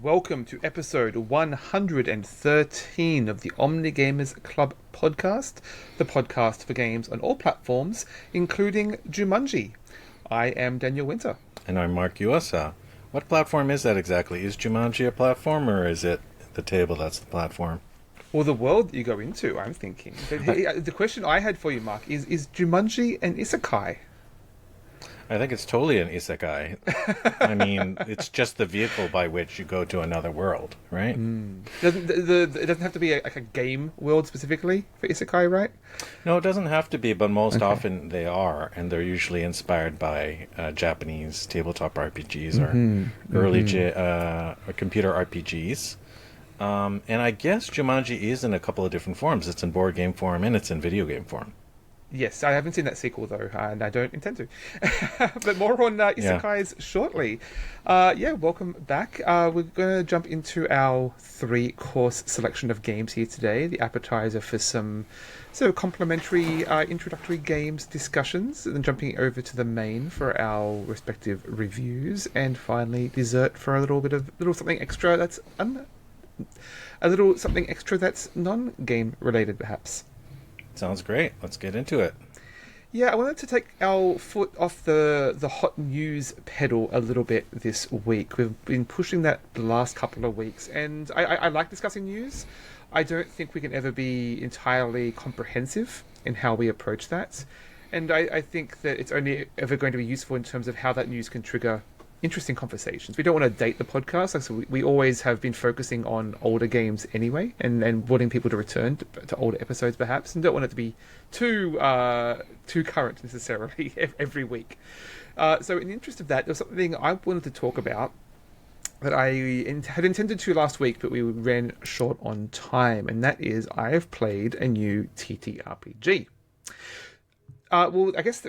Welcome to episode 113 of the Omnigamersclub podcast, the podcast for games on all platforms, including Jumanji. I am Daniel Winter. And I'm Mark USA. What platform is that exactly? Is Jumanji a platform, or is it the table that's the platform? Or the world that you go into, I'm thinking. The question I had for you, Mark, is Jumanji an isekai? I think it's totally an isekai. I mean, it's just the vehicle by which you go to another world, right? It doesn't have to be a game world specifically for isekai, right? No, it doesn't have to be, but most often they are, and they're usually inspired by Japanese tabletop RPGs or early computer RPGs. And I guess Jumanji is in a couple of different forms. It's in board game form and it's in video game form. Yes, I haven't seen that sequel though, and I don't intend to. But more on isekais shortly. Welcome back. We're going to jump into our three-course selection of games here today. The appetizer for some complimentary introductory games discussions, and then jumping over to the main for our respective reviews, and finally dessert for a little something extra that's non-game related, perhaps. Sounds great. Let's get into it. Yeah, I wanted to take our foot off the hot news pedal a little bit this week. We've been pushing that the last couple of weeks, and I like discussing news. I don't think we can ever be entirely comprehensive in how we approach that. And I think that it's only ever going to be useful in terms of how that news can trigger interesting conversations. We don't want to date the podcast, so we always have been focusing on older games anyway, and wanting people to return to older episodes perhaps, and don't want it to be too current necessarily every week. So in the interest of that, there was something I wanted to talk about that I had intended to last week, but we ran short on time, and that is I have played a new TTRPG. I guess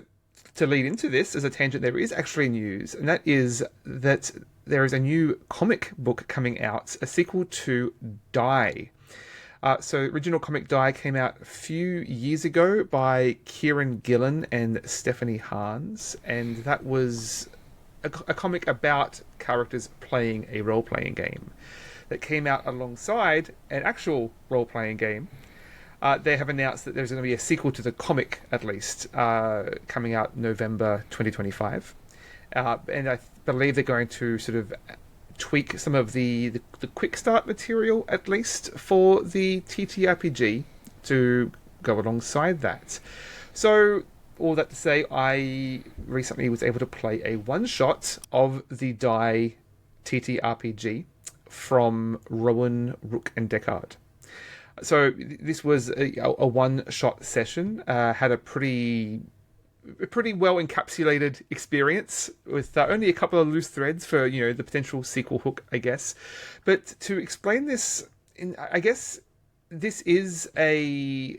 to lead into this as a tangent, there is actually news, and that is that there is a new comic book coming out, a sequel to Die. So original comic Die came out a few years ago by Kieran Gillen and Stephanie Hans, and that was a comic about characters playing a role-playing game that came out alongside an actual role-playing game. They have announced that there's going to be a sequel to the comic, at least, coming out November 2025. And I believe they're going to sort of tweak some of the quick start material, at least, for the TTRPG to go alongside that. So, all that to say, I recently was able to play a one-shot of the Die TTRPG from Rowan, Rook and Deckard. So this was a one-shot session. Had a pretty well encapsulated experience with only a couple of loose threads for the potential sequel hook, I guess. But to explain this, I guess this is it's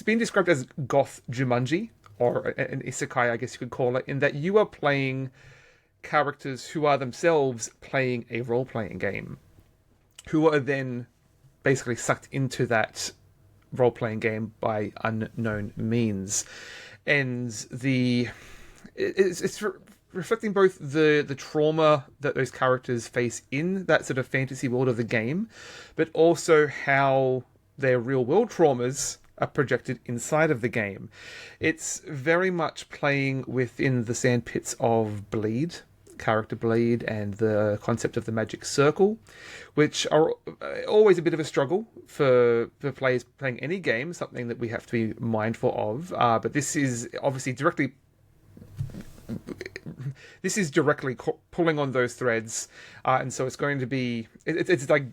been described as goth Jumanji, or an isekai, I guess you could call it, in that you are playing characters who are themselves playing a role-playing game, who are then basically sucked into that role-playing game by unknown means. And it's reflecting both the trauma that those characters face in that sort of fantasy world of the game, but also how their real-world traumas are projected inside of the game. It's very much playing within the sandpits of Bleed, character Bleed, and the concept of the magic circle, which are always a bit of a struggle for players playing any game, something that we have to be mindful of. But this is obviously directly pulling on those threads, and so it's going to be it's like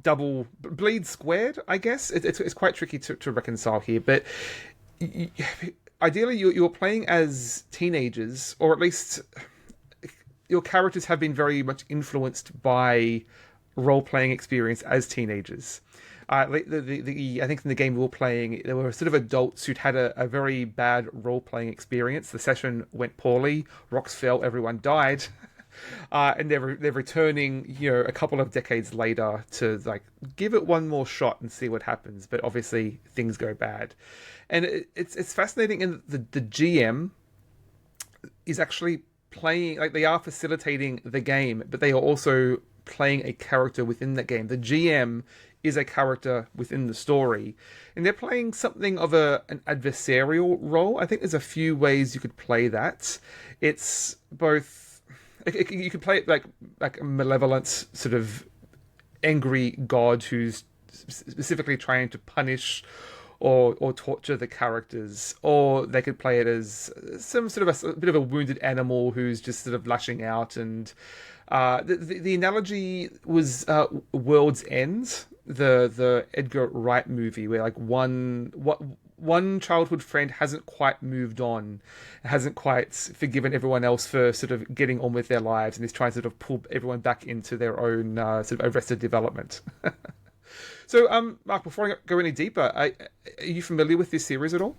double Bleed squared, I guess. It's quite tricky to reconcile here, but ideally you're playing as teenagers, or at least your characters have been very much influenced by role-playing experience as teenagers. I think in the game we were playing, there were sort of adults who'd had a very bad role-playing experience. The session went poorly, rocks fell, everyone died, and they're returning, a couple of decades later to give it one more shot and see what happens. But obviously things go bad, and it's fascinating. In the GM is actually playing, like they are facilitating the game, but they are also playing a character within that game. The GM is a character within the story, and they're playing something of an adversarial role. I think there's a few ways you could play that. It's both you could play it like a malevolent sort of angry god who's specifically trying to punish or torture the characters, or they could play it as some sort of a bit of a wounded animal who's just sort of lashing out. And the analogy was World's End, the Edgar Wright movie, where like one childhood friend hasn't quite moved on, hasn't quite forgiven everyone else for sort of getting on with their lives, and is trying to sort of pull everyone back into their own sort of arrested development. So, Mark, before I go any deeper, are you familiar with this series at all?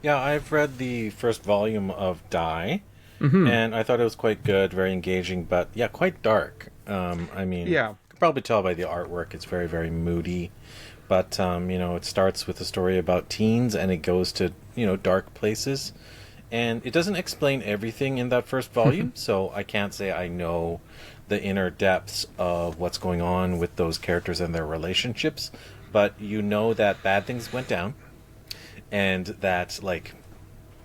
Yeah, I've read the first volume of Die, and I thought it was quite good, very engaging, but yeah, quite dark. I mean, Yeah. you can probably tell by the artwork, it's very, very moody. But, it starts with a story about teens, and it goes to, dark places. And it doesn't explain everything in that first volume, so I can't say I know the inner depths of what's going on with those characters and their relationships. But you know that bad things went down, and that, like,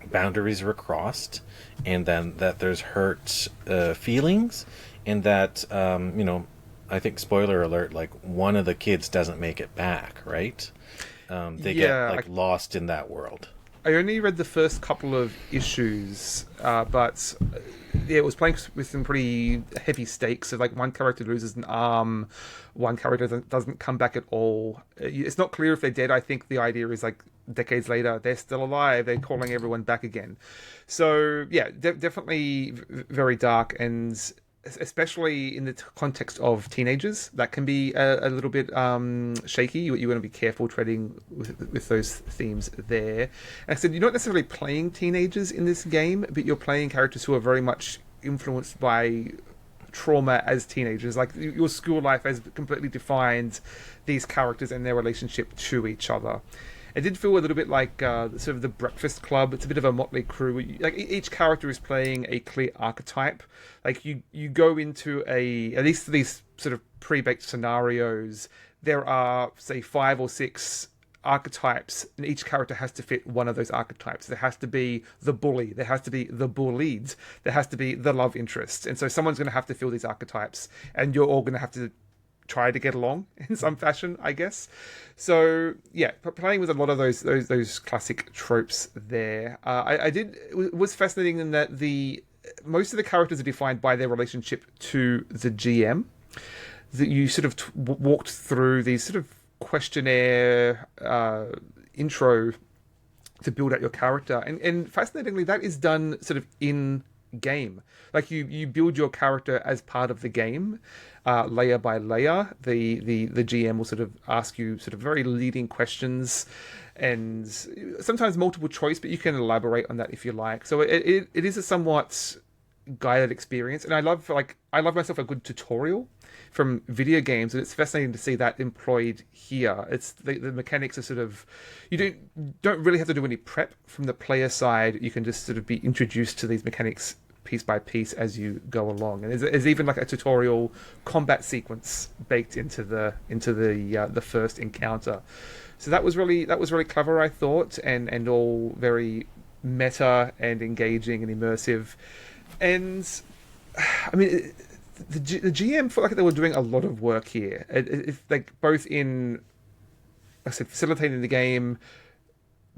boundaries were crossed, and then that there's hurt feelings, and that, I think, spoiler alert, like, one of the kids doesn't make it back, right? They get lost in that world. I only read the first couple of issues, but it was playing with some pretty heavy stakes. So, like, one character loses an arm, one character doesn't come back at all. It's not clear if they're dead. I think the idea is, like, decades later, they're still alive. They're calling everyone back again. So, yeah, definitely very dark, and especially in the context of teenagers, that can be a little bit shaky. You want to be careful treading with those themes there. And I said, you're not necessarily playing teenagers in this game, but you're playing characters who are very much influenced by trauma as teenagers. Like, your school life has completely defined these characters and their relationship to each other. It did feel a little bit like sort of the Breakfast Club. It's a bit of a motley crew. Like, each character is playing a clear archetype. Like, you go into at least these sort of pre-baked scenarios, there are, say, 5 or 6 archetypes, and each character has to fit one of those archetypes. There has to be the bully, there has to be the bullied, there has to be the love interest. And so someone's going to have to fill these archetypes, and you're all going to have to try to get along in some fashion, I guess. So yeah, playing with a lot of those classic tropes there. It was fascinating in that most of the characters are defined by their relationship to the GM. That you sort of walked through these sort of questionnaire intro to build out your character, and fascinatingly, that is done sort of in game. Like, you build your character as part of the game, layer by layer. The GM will sort of ask you sort of very leading questions, and sometimes multiple choice, but you can elaborate on that if you like. So it is a somewhat guided experience, and I love myself a good tutorial from video games, and it's fascinating to see that employed here. It's the mechanics are sort of, you don't really have to do any prep from the player side. You can just sort of be introduced to these mechanics piece by piece as you go along, and there's even like a tutorial combat sequence baked into the first encounter. So that was really clever, I thought, and all very meta and engaging and immersive. And I mean, the GM felt like they were doing a lot of work here. It's like both in, like I said, facilitating the game,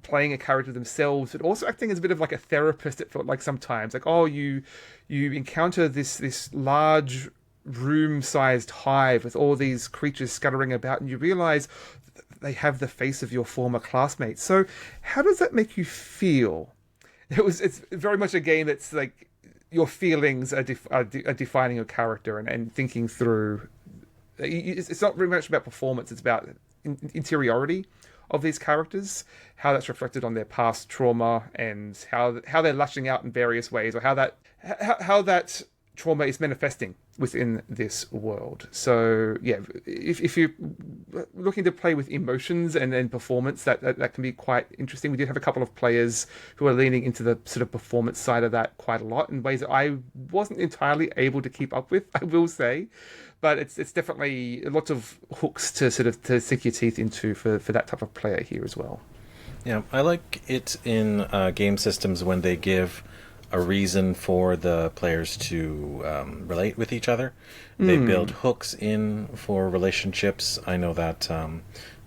playing a character themselves, but also acting as a bit of like a therapist. It felt like sometimes, like, oh, you encounter this large room-sized hive with all these creatures scuttering about, and you realize they have the face of your former classmates. So how does that make you feel? It's very much a game that's like, your feelings are defining your character and thinking through. It's not very much about performance. It's about interiority of these characters, how that's reflected on their past trauma, and how they're lashing out in various ways, or how that trauma is manifesting within this world. So yeah, if you're looking to play with emotions and performance, that can be quite interesting. We did have a couple of players who are leaning into the sort of performance side of that quite a lot in ways that I wasn't entirely able to keep up with, I will say. But it's definitely lots of hooks to sort of to sink your teeth into for that type of player here as well. Yeah, I like it in game systems when they give a reason for the players to relate with each other. They build hooks in for relationships. I know that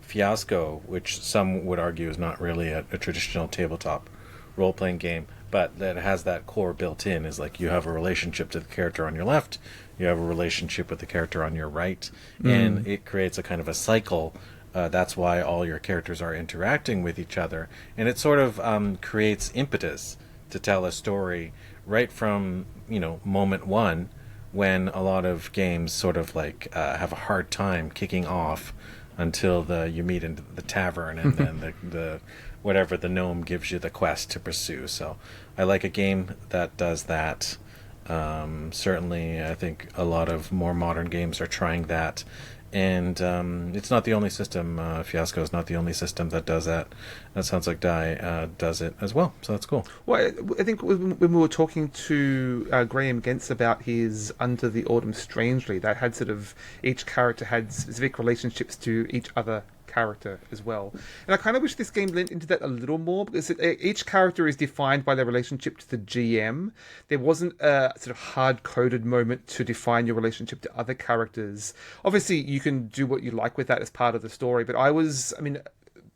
Fiasco, which some would argue is not really a traditional tabletop role-playing game, but that has that core built in, is like you have a relationship to the character on your left, you have a relationship with the character on your right, and it creates a kind of a cycle. That's why all your characters are interacting with each other, and it sort of creates impetus to tell a story right from, moment one, when a lot of games sort of like have a hard time kicking off until you meet in the tavern, and then the whatever the gnome gives you the quest to pursue. So I like a game that does that. Certainly, I think a lot of more modern games are trying that. And it's not the only system. Fiasco is not the only system that does that. That sounds like Die does it as well, so that's cool. Well, I think when we were talking to Graham Gentz about his Under the Autumn Strangely, that had sort of each character had specific relationships to each other character as well. And I kind of wish this game lent into that a little more, because each character is defined by their relationship to the GM. There wasn't a sort of hard-coded moment to define your relationship to other characters. Obviously, you can do what you like with that as part of the story, but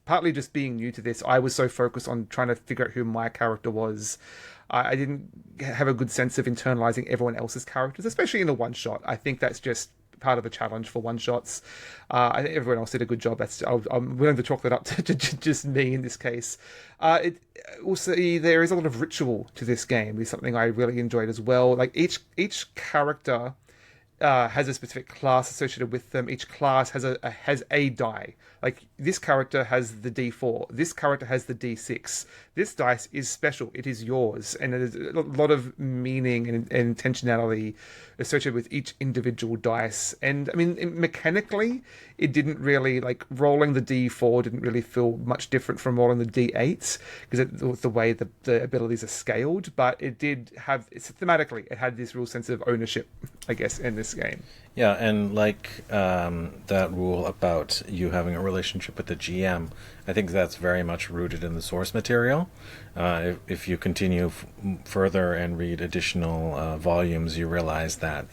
partly just being new to this, I was so focused on trying to figure out who my character was. I didn't have a good sense of internalizing everyone else's characters, especially in a one-shot. I think that's just part of the challenge for one-shots. I think everyone else did a good job. I'm willing to chalk that up to just me in this case. Also, there is a lot of ritual to this game. It's something I really enjoyed as well. Like each character has a specific class associated with them. Each class has a die. Like this character has the D4. This character has the D6. This dice is special. It is yours, and there's a lot of meaning and intentionality associated with each individual dice. And I mean, mechanically, it didn't really, like, rolling the D4 didn't really feel much different from rolling the D8s, because the way the abilities are scaled. But it did have, thematically, it had this real sense of ownership, I guess, in this game. Yeah, and like that rule about you having a relationship with the GM, I think that's very much rooted in the source material. If you continue further and read additional volumes, you realize that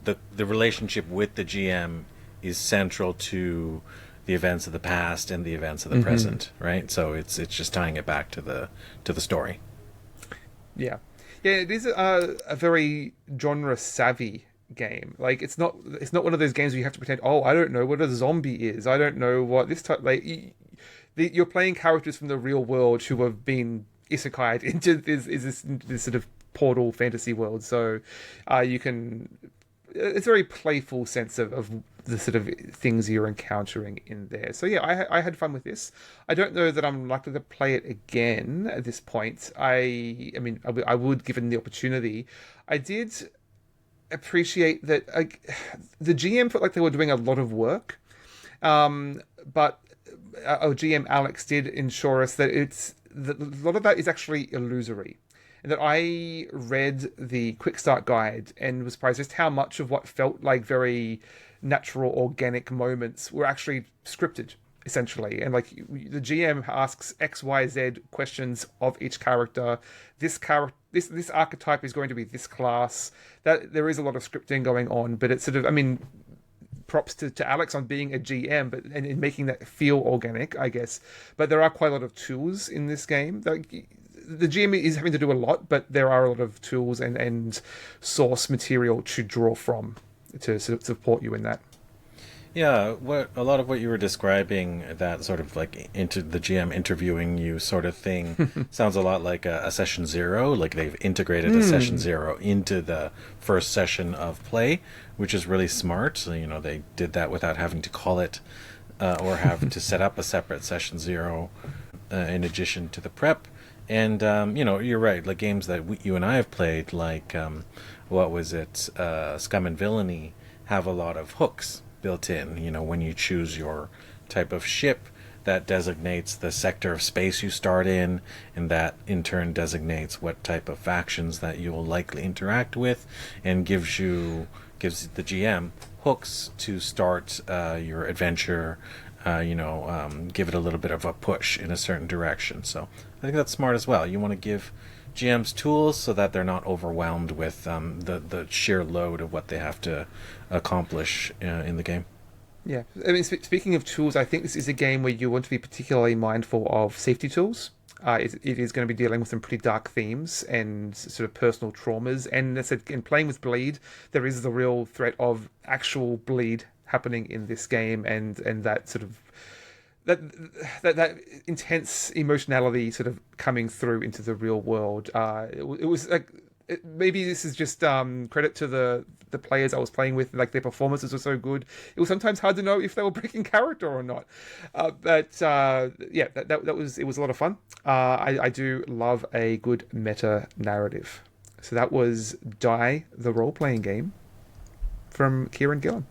the relationship with the GM is central to the events of the past and the events of the present, right? So it's just tying it back to the story. Yeah, it is a very genre savvy game. Like it's not one of those games where you have to pretend, I don't know what a zombie is, I don't know what this type, like you're playing characters from the real world who have been isekai'd into this sort of portal fantasy world. So you can, it's a very playful sense of the sort of things you're encountering in there. So yeah, I had fun with this. I don't know that I'm likely to play it again at this point. I mean I would, given the opportunity. I did appreciate that the GM felt like they were doing a lot of work, but our GM Alex did ensure us that a lot of that is actually illusory, and that I read the quick start guide and was surprised just how much of what felt like very natural, organic moments were actually scripted, essentially. And like the GM asks X, Y, Z questions of each character. This archetype is going to be this class. That there is a lot of scripting going on, but it's sort of, I mean, props to Alex on being a GM, but and in making that feel organic, I guess. But there are quite a lot of tools in this game. The GM is having to do a lot, but there are a lot of tools and source material to draw from to support you in that. Yeah, a lot of what you were describing, that sort of like into the GM interviewing you sort of thing, sounds a lot like a session zero. Like they've integrated a session zero into the first session of play, which is really smart. So, they did that without having to call it or have to set up a separate session zero in addition to the prep. And you're right. Like games that you and I have played, like what was it, Scum and Villainy, have a lot of hooks built in. When you choose your type of ship, that designates the sector of space you start in, and that in turn designates what type of factions that you will likely interact with, and gives the GM hooks to start your adventure. Give it a little bit of a push in a certain direction. So I think that's smart as well. You want to give GMs tools so that they're not overwhelmed with the sheer load of what they have to accomplish in the game. Yeah, I mean, speaking of tools, I think this is a game where you want to be particularly mindful of safety tools. It is going to be dealing with some pretty dark themes and sort of personal traumas. And as I said, in playing with bleed, there is the real threat of actual bleed happening in this game, and that sort of that intense emotionality sort of coming through into the real world. It was like. Maybe this is just credit to the players I was playing with, like their performances were so good. It was sometimes hard to know if they were breaking character or not. That was a lot of fun. I do love a good meta narrative. So that was Die The Roleplaying Game from Kieran Gillen.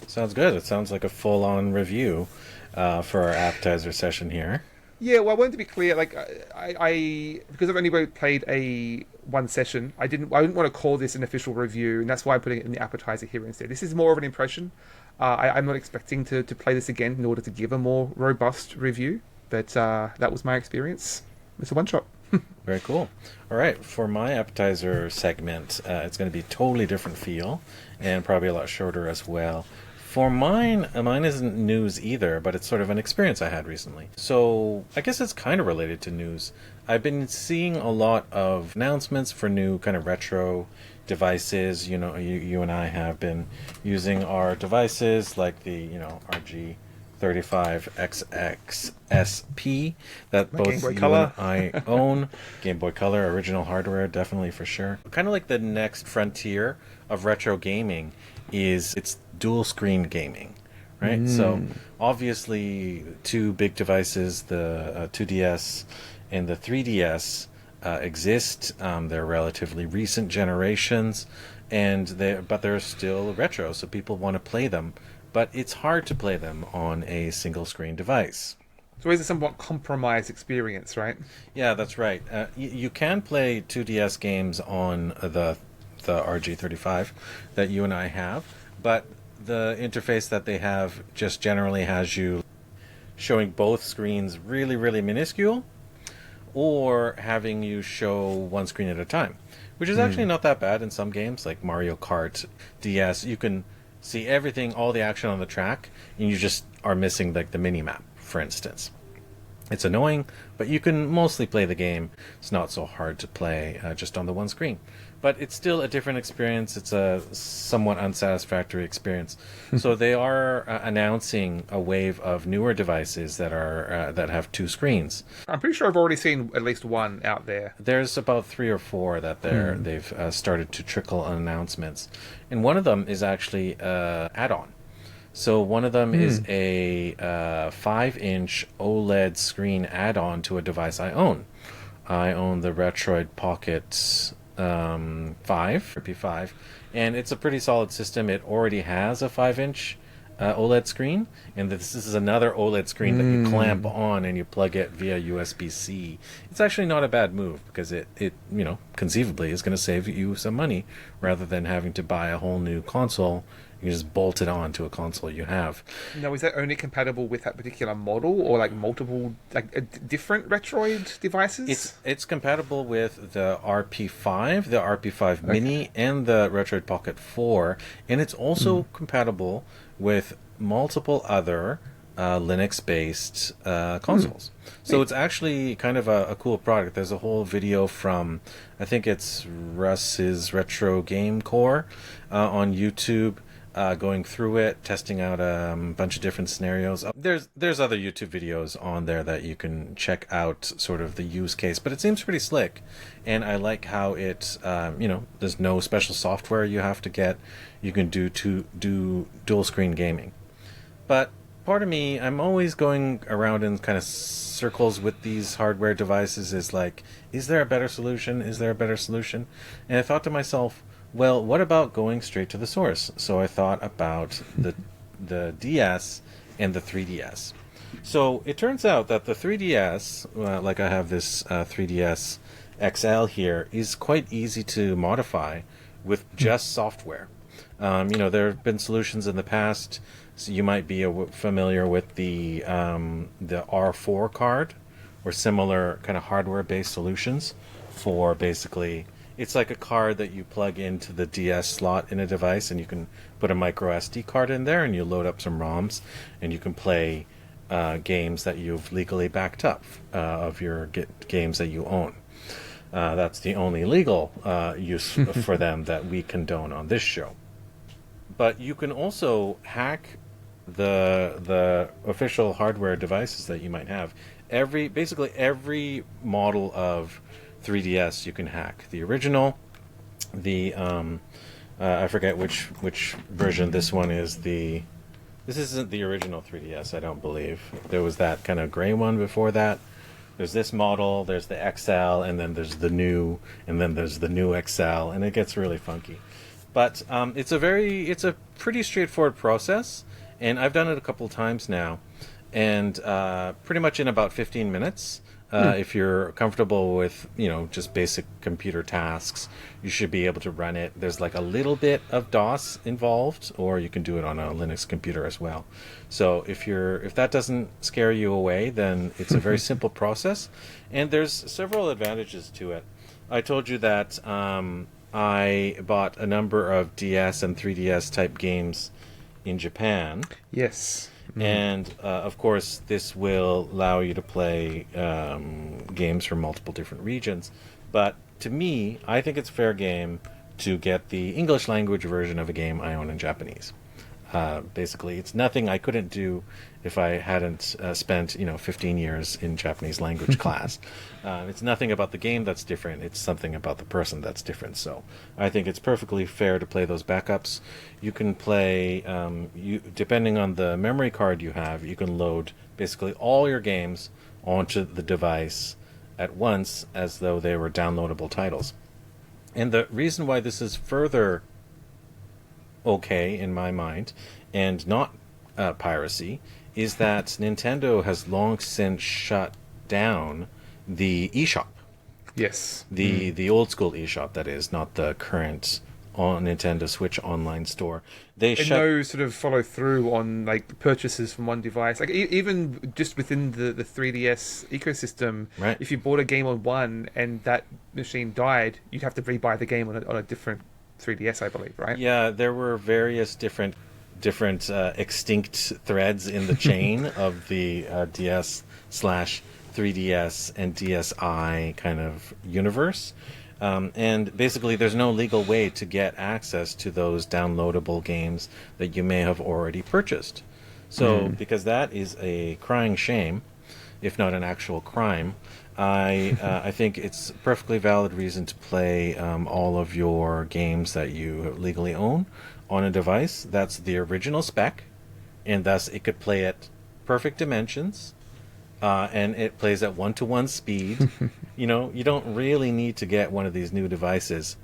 Sounds good. It sounds like a full-on review for our appetizer session here. Yeah, well, I wanted to be clear. Like, I because I've only played one session, I didn't want to call this an official review, and that's why I'm putting it in the appetizer here instead. This is more of an impression. I'm not expecting to play this again in order to give a more robust review, but that was my experience. It's a one shot. Very cool. All right, for my appetizer segment, it's going to be a totally different feel, and probably a lot shorter as well. For mine isn't news either, but it's sort of an experience I had recently. So I guess it's kind of related to news. I've been seeing a lot of announcements for new kind of retro devices. You and I have been using our devices like the RG35XX-SP that both you and I own. Game Boy Color, original hardware, definitely for sure. Kind of like the next frontier of retro gaming it's dual screen gaming, right? So obviously two big devices, the 2DS and the 3DS exist. They're relatively recent generations, but they're still retro, so people want to play them, but it's hard to play them on a single screen device. So it's a somewhat compromised experience, right? Yeah, that's right. You can play 2DS games on the RG35 that you and I have, but the interface that they have just generally has you showing both screens really, really minuscule, or having you show one screen at a time, which is actually not that bad in some games like Mario Kart DS. You can see everything, all the action on the track, and you just are missing like the mini map, for instance. It's annoying, but you can mostly play the game. It's not so hard to play just on the one screen. But it's still a different experience. It's a somewhat unsatisfactory experience. So they are announcing a wave of newer devices that have two screens. I'm pretty sure I've already seen at least one out there. There's about 3 or 4 that they've started to trickle on announcements. And one of them is actually add-on. So one of them is a 5-inch OLED screen add-on to a device I own. I own the Retroid Pocket 5, P5, and it's a pretty solid system. It already has a 5-inch OLED screen, and this is another OLED screen that you clamp on and you plug it via USB-C. It's actually not a bad move because it conceivably is going to save you some money rather than having to buy a whole new console. You just bolt it on to a console you have. Now, is that only compatible with that particular model, or like multiple, different Retroid devices? It's compatible with the RP5, the RP5 Mini, and the Retroid Pocket 4, and it's also compatible with multiple other Linux-based consoles. So it's actually kind of a cool product. There's a whole video from, I think it's Russ's Retro Game Core on YouTube. Going through it, testing out a bunch of different scenarios. There's other YouTube videos on there that you can check out, sort of the use case, but it seems pretty slick, and I like how it, there's no special software you have to get. You can do dual screen gaming. But part of me, I'm always going around in kind of circles with these hardware devices. Is like, is there a better solution? Is there a better solution? And I thought to myself, well, what about going straight to the source? So I thought about the DS and the 3DS. So it turns out that the 3DS, like I have this 3DS XL here, is quite easy to modify with just software. There have been solutions in the past. So you might be familiar with the R4 card or similar kind of hardware-based solutions for basically, it's like a card that you plug into the DS slot in a device, and you can put a micro SD card in there, and you load up some ROMs, and you can play games that you've legally backed up of your games that you own. That's the only legal use for them that we condone on this show. But you can also hack the official hardware devices that you might have. Basically every model of 3DS you can hack. The original, I forget which version this one is. This isn't the original 3DS, I don't believe. There was that kind of gray one before that. There's this model, there's the XL, and then there's the new, and then there's the new XL, and it gets really funky. But it's a pretty straightforward process, and I've done it a couple times now, and pretty much in about 15 minutes. If you're comfortable with, just basic computer tasks, you should be able to run it. There's like a little bit of DOS involved, or you can do it on a Linux computer as well. So if that doesn't scare you away, then it's a very simple process, and there's several advantages to it. I told you that I bought a number of DS and 3DS type games in Japan. Yes. And, of course, this will allow you to play games from multiple different regions. But to me, I think it's fair game to get the English language version of a game I own in Japanese. Basically, it's nothing I couldn't do if I hadn't spent 15 years in Japanese language class. It's nothing about the game that's different. It's something about the person that's different. So I think it's perfectly fair to play those backups. You can play, depending on the memory card you have, you can load basically all your games onto the device at once as though they were downloadable titles. And the reason why this is further okay in my mind and not piracy is that Nintendo has long since shut down the eShop. Yes. The old school eShop, that is, not the current on Nintendo Switch online store. No sort of follow through on like purchases from one device. Like even just within the 3DS ecosystem, right. If you bought a game on one and that machine died, you'd have to rebuy the game on a different 3DS, I believe, right? Yeah, there were various different extinct threads in the chain of the DS/3DS and DSi kind of universe. And basically, there's no legal way to get access to those downloadable games that you may have already purchased. So, because that is a crying shame, if not an actual crime, I think it's a perfectly valid reason to play all of your games that you legally own on a device that's the original spec, and thus it could play at perfect dimensions, and it plays at 1-to-1 speed. You don't really need to get one of these new devices.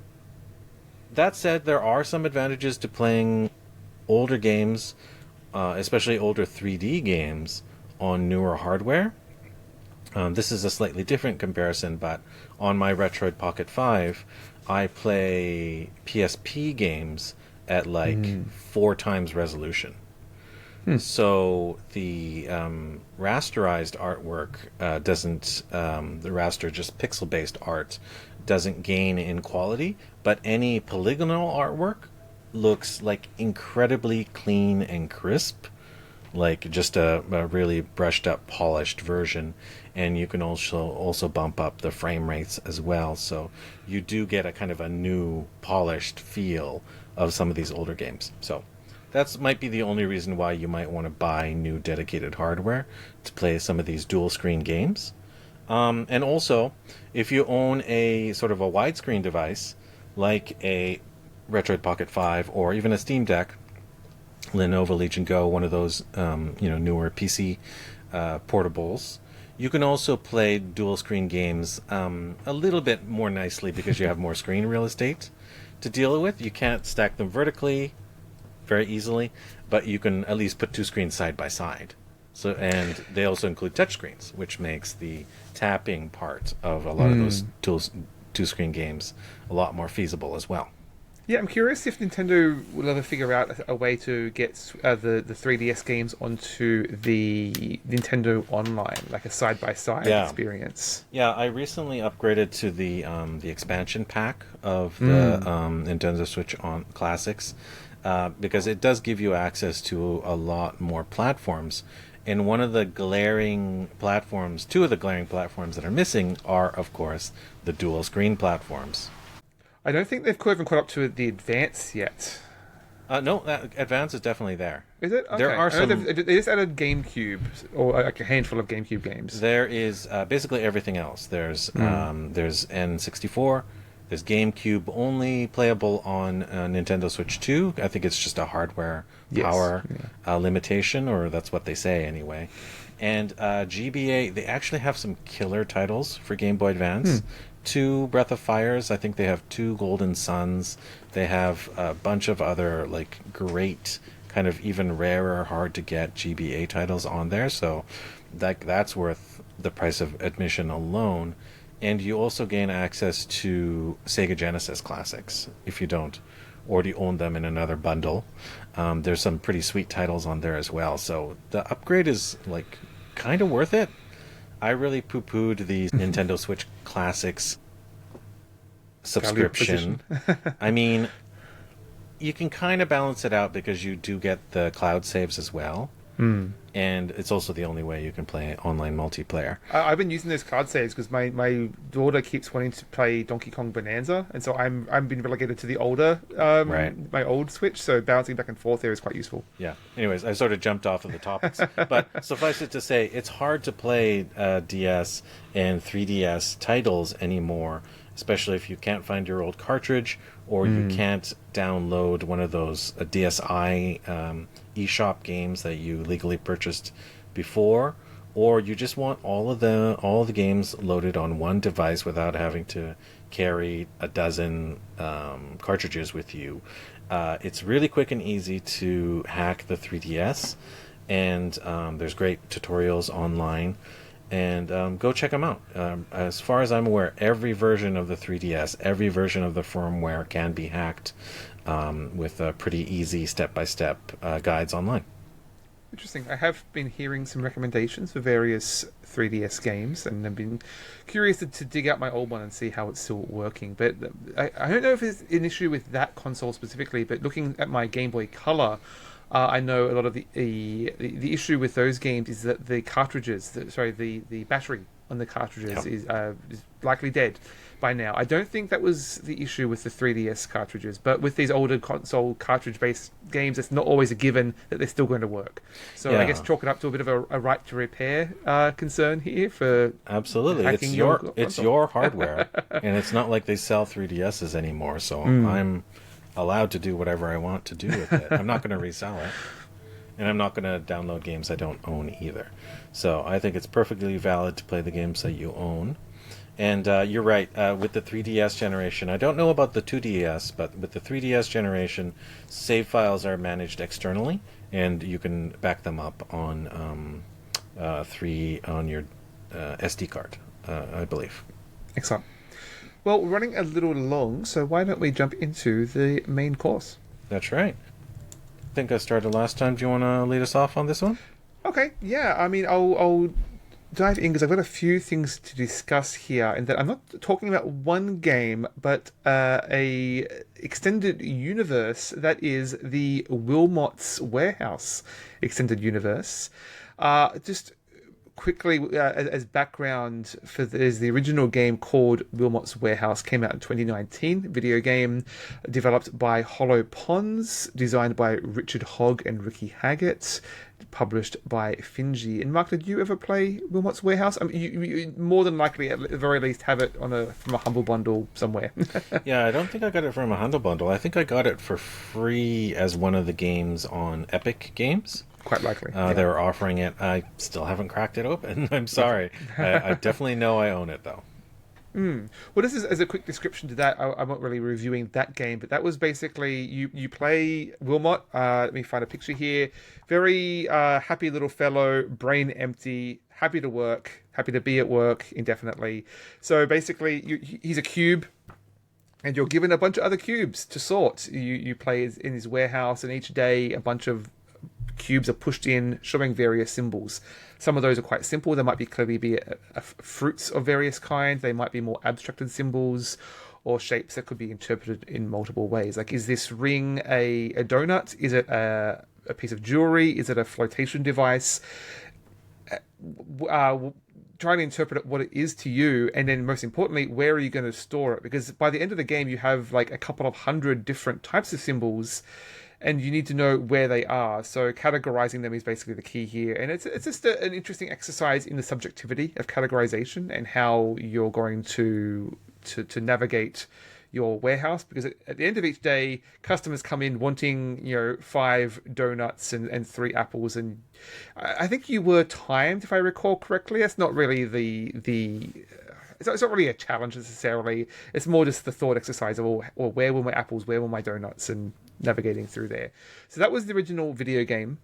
That said, there are some advantages to playing older games, especially older 3D games, on newer hardware. This is a slightly different comparison, but on my Retroid Pocket 5, I play PSP games at 4 times resolution. So the rasterized artwork doesn't, the raster, just pixel-based art, doesn't gain in quality, but any polygonal artwork looks like incredibly clean and crisp, like just a really brushed up, polished version. And you can also bump up the frame rates as well, so you do get a kind of a new polished feel of some of these older games. So that might be the only reason why you might want to buy new dedicated hardware to play some of these dual screen games. And also, if you own a sort of a widescreen device like a Retroid Pocket 5 or even a Steam Deck, Lenovo Legion Go, one of those newer PC portables. You can also play dual screen games a little bit more nicely because you have more screen real estate to deal with. You can't stack them vertically very easily, but you can at least put two screens side by side. So, and they also include touchscreens, which makes the tapping part of a lot of those two screen games a lot more feasible as well. Yeah, I'm curious if Nintendo will ever figure out a way to get the 3DS games onto the Nintendo Online, like a side-by-side experience. Yeah, I recently upgraded to the expansion pack of the Nintendo Switch on Classics because it does give you access to a lot more platforms. And two of the glaring platforms that are missing are, of course, the dual screen platforms. I don't think they've even caught up to the Advance yet. No, Advance is definitely there. Is it? Okay. There are some. They just added GameCube, or like a handful of GameCube games. There is basically everything else. There's N64. There's GameCube only playable on Nintendo Switch 2. I think it's just a hardware power limitation, or that's what they say anyway. And GBA, they actually have some killer titles for Game Boy Advance. 2 Breath of Fires. I think they have 2 Golden Suns. They have a bunch of other like great, kind of even rarer, hard to get GBA titles on there. So that's worth the price of admission alone. And you also gain access to Sega Genesis classics if you don't already own them in another bundle. There's some pretty sweet titles on there as well. So the upgrade is like kind of worth it. I really poo-pooed the Nintendo Switch Classics subscription. I mean, you can kind of balance it out because you do get the cloud saves as well. And it's also the only way you can play online multiplayer. I've been using those card saves because my daughter keeps wanting to play Donkey Kong Bonanza, and so I'm been relegated to the older my old Switch. So bouncing back and forth there is quite useful. Yeah. Anyways, I sort of jumped off of the topics, but suffice it to say, it's hard to play DS and 3DS titles anymore, especially if you can't find your old cartridge or you can't download one of those DSi eShop games that you legally purchased before, or you just want all the games loaded on one device without having to carry a dozen cartridges with you. It's really quick and easy to hack the 3DS, and there's great tutorials online. And go check them out. As far as I'm aware, every version of the 3DS, every version of the firmware can be hacked with pretty easy step-by-step guides online. Interesting. I have been hearing some recommendations for various 3DS games, and I've been curious to dig out my old one and see how it's still working. But I don't know if it's an issue with that console specifically, but looking at my Game Boy Color, I know a lot of the issue with those games is that the cartridges, the battery on the cartridges is likely dead by now. I don't think that was the issue with the 3DS cartridges, but with these older console cartridge-based games, it's not always a given that they're still going to work. So I guess chalk it up to a bit of a right to repair concern here for absolutely. It's your hardware, and it's not like they sell 3DSs anymore. So I'm allowed to do whatever I want to do with it. I'm not going to resell it, and I'm not going to download games I don't own either. So I think it's perfectly valid to play the games that you own. And you're right, with the 3DS generation, I don't know about the 2DS, but with the 3DS generation, save files are managed externally, and you can back them up on on your SD card, I believe. Excellent. Well, we're running a little long, so why don't we jump into the main course? That's right. I think I started last time. Do you want to lead us off on this one? Okay, yeah. I mean, I'll dive in because I've got a few things to discuss here, and that I'm not talking about one game, but a extended universe that is the Wilmots Warehouse extended universe. Just quickly, as background, there's the original game called Wilmots Warehouse, came out in 2019, video game developed by Hollow Ponds, designed by Richard Hogg and Ricky Haggett, published by Finji. And Mark, did you ever play Wilmots Warehouse? I mean, you more than likely, at the very least, have it from a humble bundle somewhere. Yeah, I don't think I got it from a Humble Bundle. I think I got it for free as one of the games on Epic Games. Quite likely. They were offering it. I still haven't cracked it open. I'm sorry. I definitely know I own it, though. Well, this is as a quick description to that. I'm not really reviewing that game, but that was basically you play Wilmot. Let me find a picture here. Very happy little fellow, brain empty, happy to work, happy to be at work indefinitely. So basically, he's a cube, and you're given a bunch of other cubes to sort. You play in his warehouse, and each day a bunch of cubes are pushed in, showing various symbols. Some of those are quite simple. They might clearly be fruits of various kinds. They might be more abstracted symbols or shapes that could be interpreted in multiple ways. Like, is this ring a donut? Is it a piece of jewelry? Is it a flotation device? Trying to interpret what it is to you, and then most importantly, where are you going to store it? Because by the end of the game, you have like a couple of hundred different types of symbols, and you need to know where they are. So categorizing them is basically the key here. And it's just an interesting exercise in the subjectivity of categorization and how you're going to navigate your warehouse. Because at the end of each day, customers come in wanting, 5 donuts and 3 apples. And I think you were timed, if I recall correctly. That's not really it's not really a challenge necessarily. It's more just the thought exercise of, where were my apples? Where were my donuts? And navigating through there. So that was the original video game.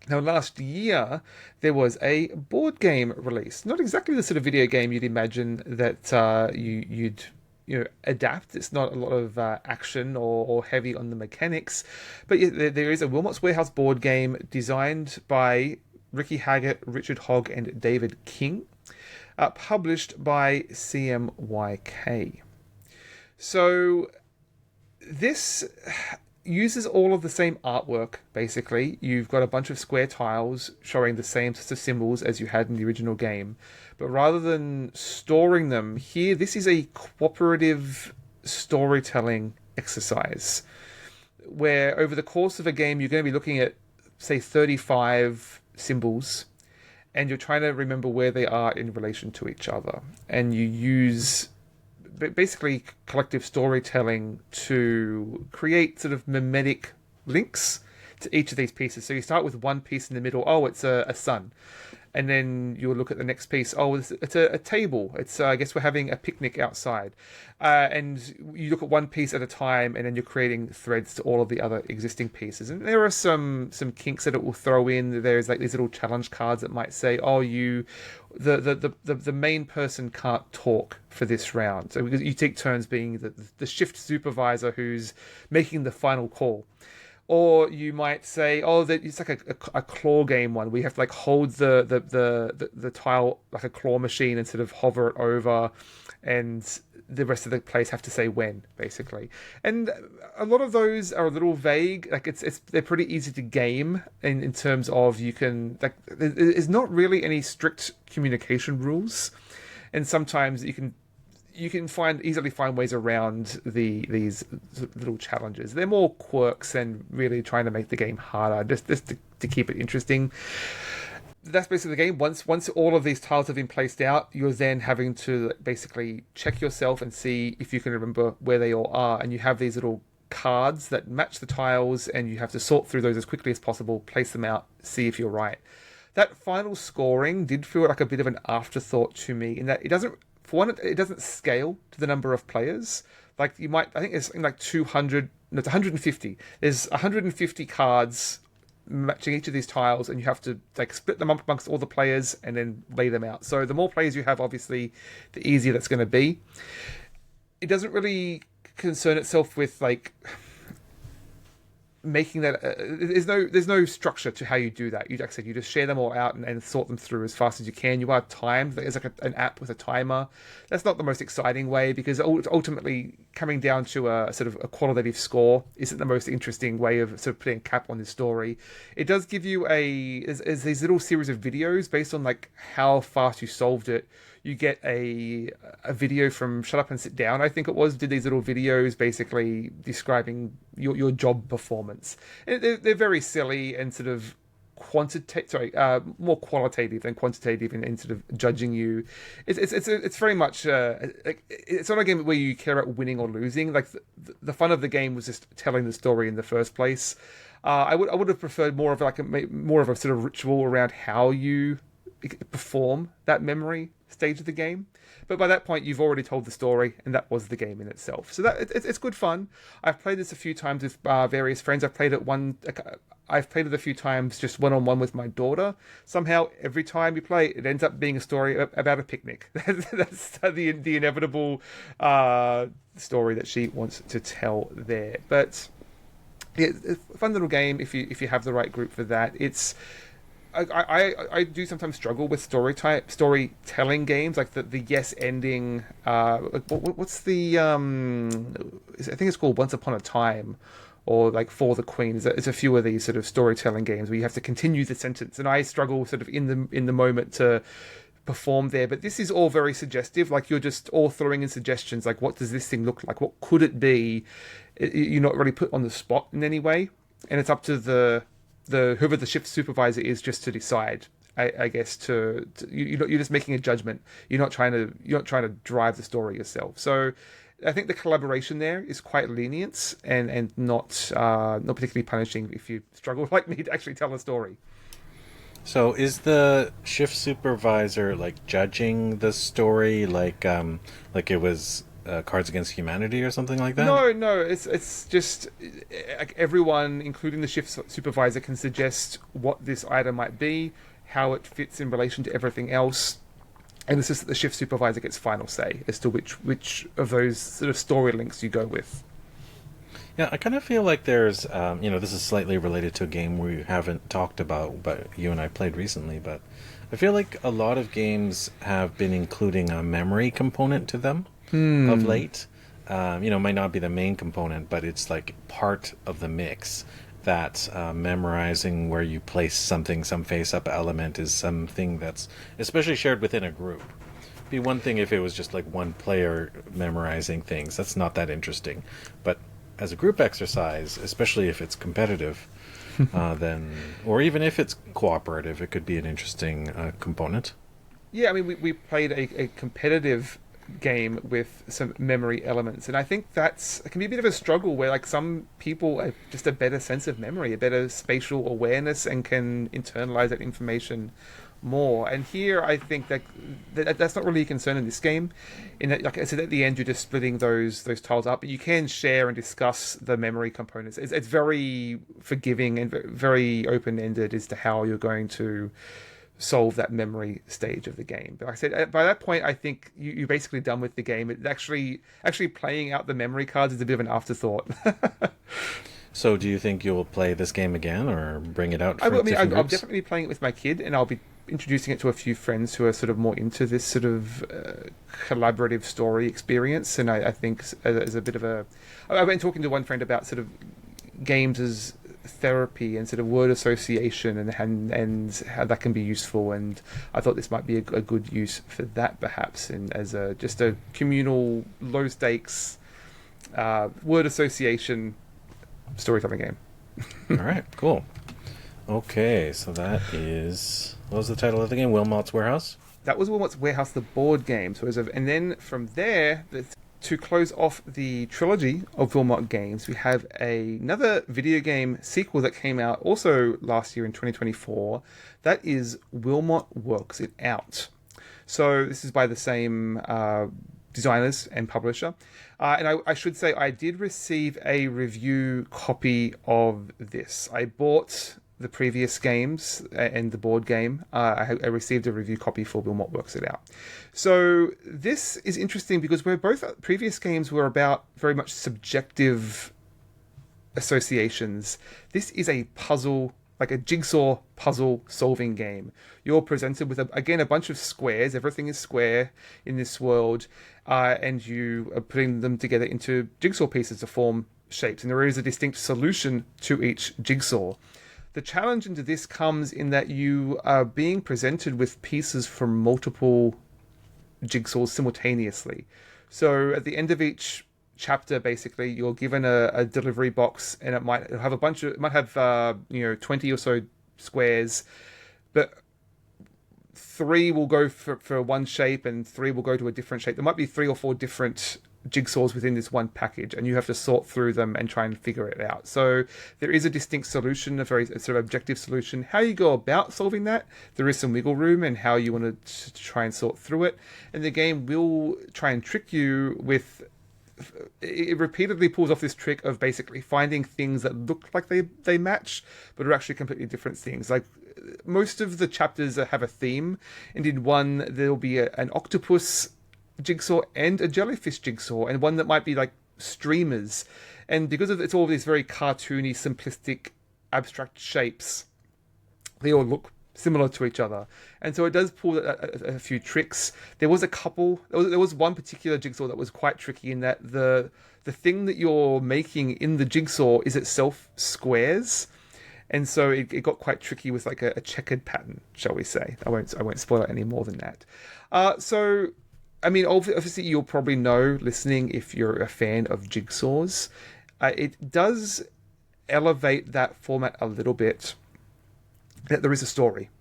Now, last year, there was a board game release. Not exactly the sort of video game you'd imagine that you'd adapt. It's not a lot of action or heavy on the mechanics. But yeah, there is a Wilmots Warehouse board game designed by Ricky Haggett, Richard Hogg, and David King. Published by CMYK. So this uses all of the same artwork, basically. You've got a bunch of square tiles showing the same sorts of symbols as you had in the original game. But rather than storing them here, this is a cooperative storytelling exercise where over the course of a game, you're going to be looking at, say, 35 symbols, and you're trying to remember where they are in relation to each other. And you use basically collective storytelling to create sort of mimetic links to each of these pieces. So you start with one piece in the middle. Oh, it's a sun. And then you'll look at the next piece. Oh, it's a table. It's I guess we're having a picnic outside. And you look at one piece at a time, and then you're creating threads to all of the other existing pieces. And there are some kinks that it will throw in. There's like these little challenge cards that might say, oh, the main person can't talk for this round. So you take turns being the shift supervisor who's making the final call. Or you might say, oh, that it's like a claw game one. We have to like hold the tile like a claw machine and sort of hover it over, and the rest of the players have to say when, basically. And a lot of those are a little vague. Like they're pretty easy to game in terms of you can like there's not really any strict communication rules, and sometimes you can easily find ways around these little challenges. They're more quirks than really trying to make the game harder, just to keep it interesting. That's basically the game. Once all of these tiles have been placed out, you're then having to basically check yourself and see if you can remember where they all are. And you have these little cards that match the tiles, and you have to sort through those as quickly as possible, place them out, see if you're right. That final scoring did feel like a bit of an afterthought to me, in that it doesn't scale to the number of players. Like I think it's like 200, no, it's 150. There's 150 cards matching each of these tiles, and you have to like split them up amongst all the players and then lay them out. So the more players you have, obviously, the easier that's going to be. It doesn't really concern itself with like making that there's no structure to how you do that. Like I said, you just share them all out and sort them through as fast as you can. You are timed. There's like an app with a timer. That's not the most exciting way, because ultimately coming down to a sort of a qualitative score isn't the most interesting way of sort of putting a cap on this story. It does give you there's these little series of videos based on like how fast you solved it. You get a video from Shut Up and Sit Down, I think it was, did these little videos basically describing your job performance. And they're very silly and sort of more qualitative than quantitative in sort of judging you. It's very much it's not a game where you care about winning or losing. Like the fun of the game was just telling the story in the first place. I would have preferred more of a sort of ritual around how you perform that memory stage of the game. But by that point, you've already told the story, and that was the game in itself. So it's good fun. I've played this a few times with various friends. I've played it a few times just one-on-one with my daughter. Somehow, every time you play, it ends up being a story about a picnic. That's the inevitable story that she wants to tell there. But yeah, it's a fun little game if you have the right group for that. I do sometimes struggle with storytelling games, like the yes ending. What's the I think it's called Once Upon a Time, or like For the Queen. There's a few of these sort of storytelling games where you have to continue the sentence, and I struggle sort of in the moment to perform there. But this is all very suggestive. Like you're just all throwing in suggestions, like what does this thing look like? What could it be? You're not really put on the spot in any way, and it's up to the whoever the shift supervisor is just to decide. I guess you're just making a judgment. You're not trying to drive the story yourself. So I think the collaboration there is quite lenient and not particularly punishing if you struggle like me to actually tell a story. So is the shift supervisor like judging the story like it was Cards Against Humanity or something like that? No. It's just everyone, including the shift supervisor, can suggest what this item might be, how it fits in relation to everything else, and it's just that the shift supervisor gets final say as to which of those sort of story links you go with. Yeah, I kind of feel like there's, this is slightly related to a game we haven't talked about, but you and I played recently, but I feel like a lot of games have been including a memory component to them of late. Might not be the main component, but it's like part of the mix. That memorizing where you place something, some face-up element, is something that's especially shared within a group. It'd be one thing if it was just like one player memorizing things. That's not that interesting. But as a group exercise, especially if it's competitive, or even if it's cooperative, it could be an interesting component. Yeah, I mean, we played a competitive game with some memory elements, and I think it can be a bit of a struggle where like some people have just a better sense of memory, a better spatial awareness, and can internalize that information more. And here I think that's not really a concern in this game, in that, like I said, at the end you're just splitting those tiles up, but you can share and discuss the memory components. It's very forgiving and very open-ended as to how you're going to solve that memory stage of the game. But like I said, by that point I think you're basically done with the game. It actually playing out the memory cards is a bit of an afterthought. So do you think you'll play this game again or bring it out for I'll different groups? definitely be playing it with my kid, and I'll be introducing it to a few friends who are sort of more into this sort of collaborative story experience. And I think as a bit of I went talking to one friend about sort of games as therapy and sort of word association and how that can be useful, and I thought this might be a good use for that, perhaps, and as just a communal, low stakes word association storytelling game. All right, cool. Okay, so that is, what was the title of the game? Wilmots Warehouse? That was Wilmots Warehouse, the board game. And then from there, to close off the trilogy of Wilmot games, we have another video game sequel that came out also last year in 2024. That is Wilmot Works It Out. So this is by the same designers and publisher. And I should say I did receive a review copy of this. I bought the previous games and the board game. I received a review copy for Wilmot Works It Out. So this is interesting because where both previous games were about very much subjective associations, this is a puzzle, like a jigsaw puzzle solving game. You're presented with, again, a bunch of squares. Everything is square in this world, and you are putting them together into jigsaw pieces to form shapes. And there is a distinct solution to each jigsaw. The challenge into this comes in that you are being presented with pieces from multiple jigsaws simultaneously. So at the end of each chapter, basically, you're given a delivery box, and it might have 20 or so squares, but 3 will go for one shape and 3 will go to a different shape. There might be 3 or 4 different jigsaws within this one package, and you have to sort through them and try and figure it out. So there is a distinct solution, a very sort of objective solution. How you go about solving that, there is some wiggle room in how you want to try and sort through it. And the game will try and trick you with... It repeatedly pulls off this trick of basically finding things that look like they match, but are actually completely different things. Like, most of the chapters have a theme, and in one there'll be an octopus jigsaw and a jellyfish jigsaw, and one that might be like streamers. And because of it's all these very cartoony, simplistic, abstract shapes, they all look similar to each other, and so it does pull a few tricks. There was one particular jigsaw that was quite tricky in that the thing that you're making in the jigsaw is itself squares, and so it got quite tricky with like a checkered pattern, shall we say. I won't spoil it any more than that. So I mean, obviously you'll probably know, listening, if you're a fan of jigsaws, it does elevate that format a little bit, that there is a story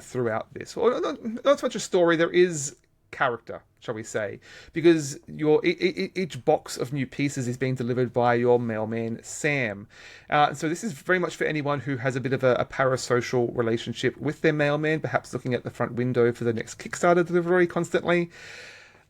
throughout this. Well, not so much a story, there is character, shall we say, because each box of new pieces is being delivered by your mailman, Sam. So this is very much for anyone who has a bit of a parasocial relationship with their mailman, perhaps looking at the front window for the next Kickstarter delivery constantly.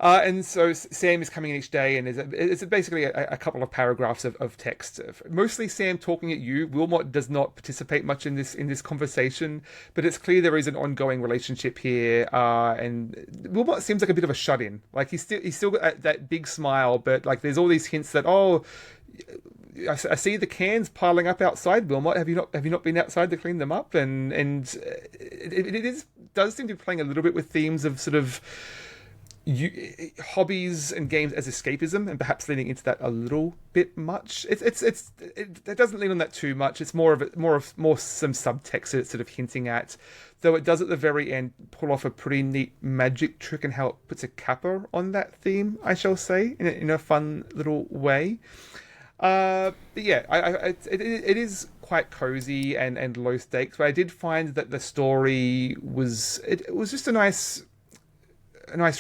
And so Sam is coming in each day, and it's basically a couple of paragraphs of text. Mostly Sam talking at you. Wilmot does not participate much in this conversation, but it's clear there is an ongoing relationship here. And Wilmot seems like a bit of a shut-in. Like he's still got that big smile, but like there's all these hints that, oh, I see the cans piling up outside, Wilmot. Have you not been outside to clean them up? And it does seem to be playing a little bit with themes of sort of hobbies and games as escapism, and perhaps leaning into that a little bit much. It doesn't lean on that too much. It's more some subtext that it's sort of hinting at, though it does at the very end pull off a pretty neat magic trick and how it puts a capper on that theme, I shall say, in a fun little way. But yeah, it is quite cozy and low stakes, but I did find that the story was just a nice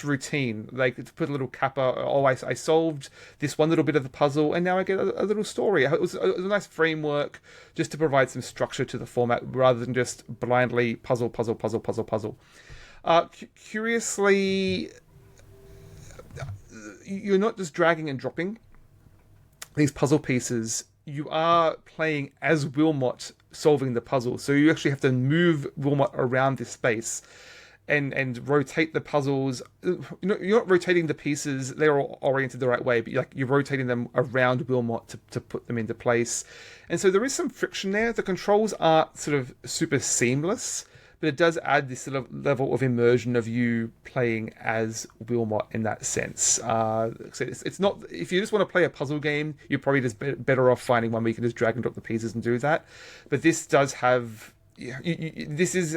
routine. Like, to put a little capper, I solved this one little bit of the puzzle, and now I get a little story. It was a nice framework just to provide some structure to the format, rather than just blindly puzzle. Curiously, you're not just dragging and dropping these puzzle pieces. You are playing as Wilmot, solving the puzzle. So you actually have to move Wilmot around this space and rotate the puzzles. You're not rotating the pieces, they're all oriented the right way, but you're rotating them around Wilmot to put them into place. And so there is some friction there. The controls aren't sort of super seamless, but it does add this sort of level of immersion of you playing as Wilmot in that sense. So it's not... If you just want to play a puzzle game, you're probably just better off finding one where you can just drag and drop the pieces and do that. But this does have... this is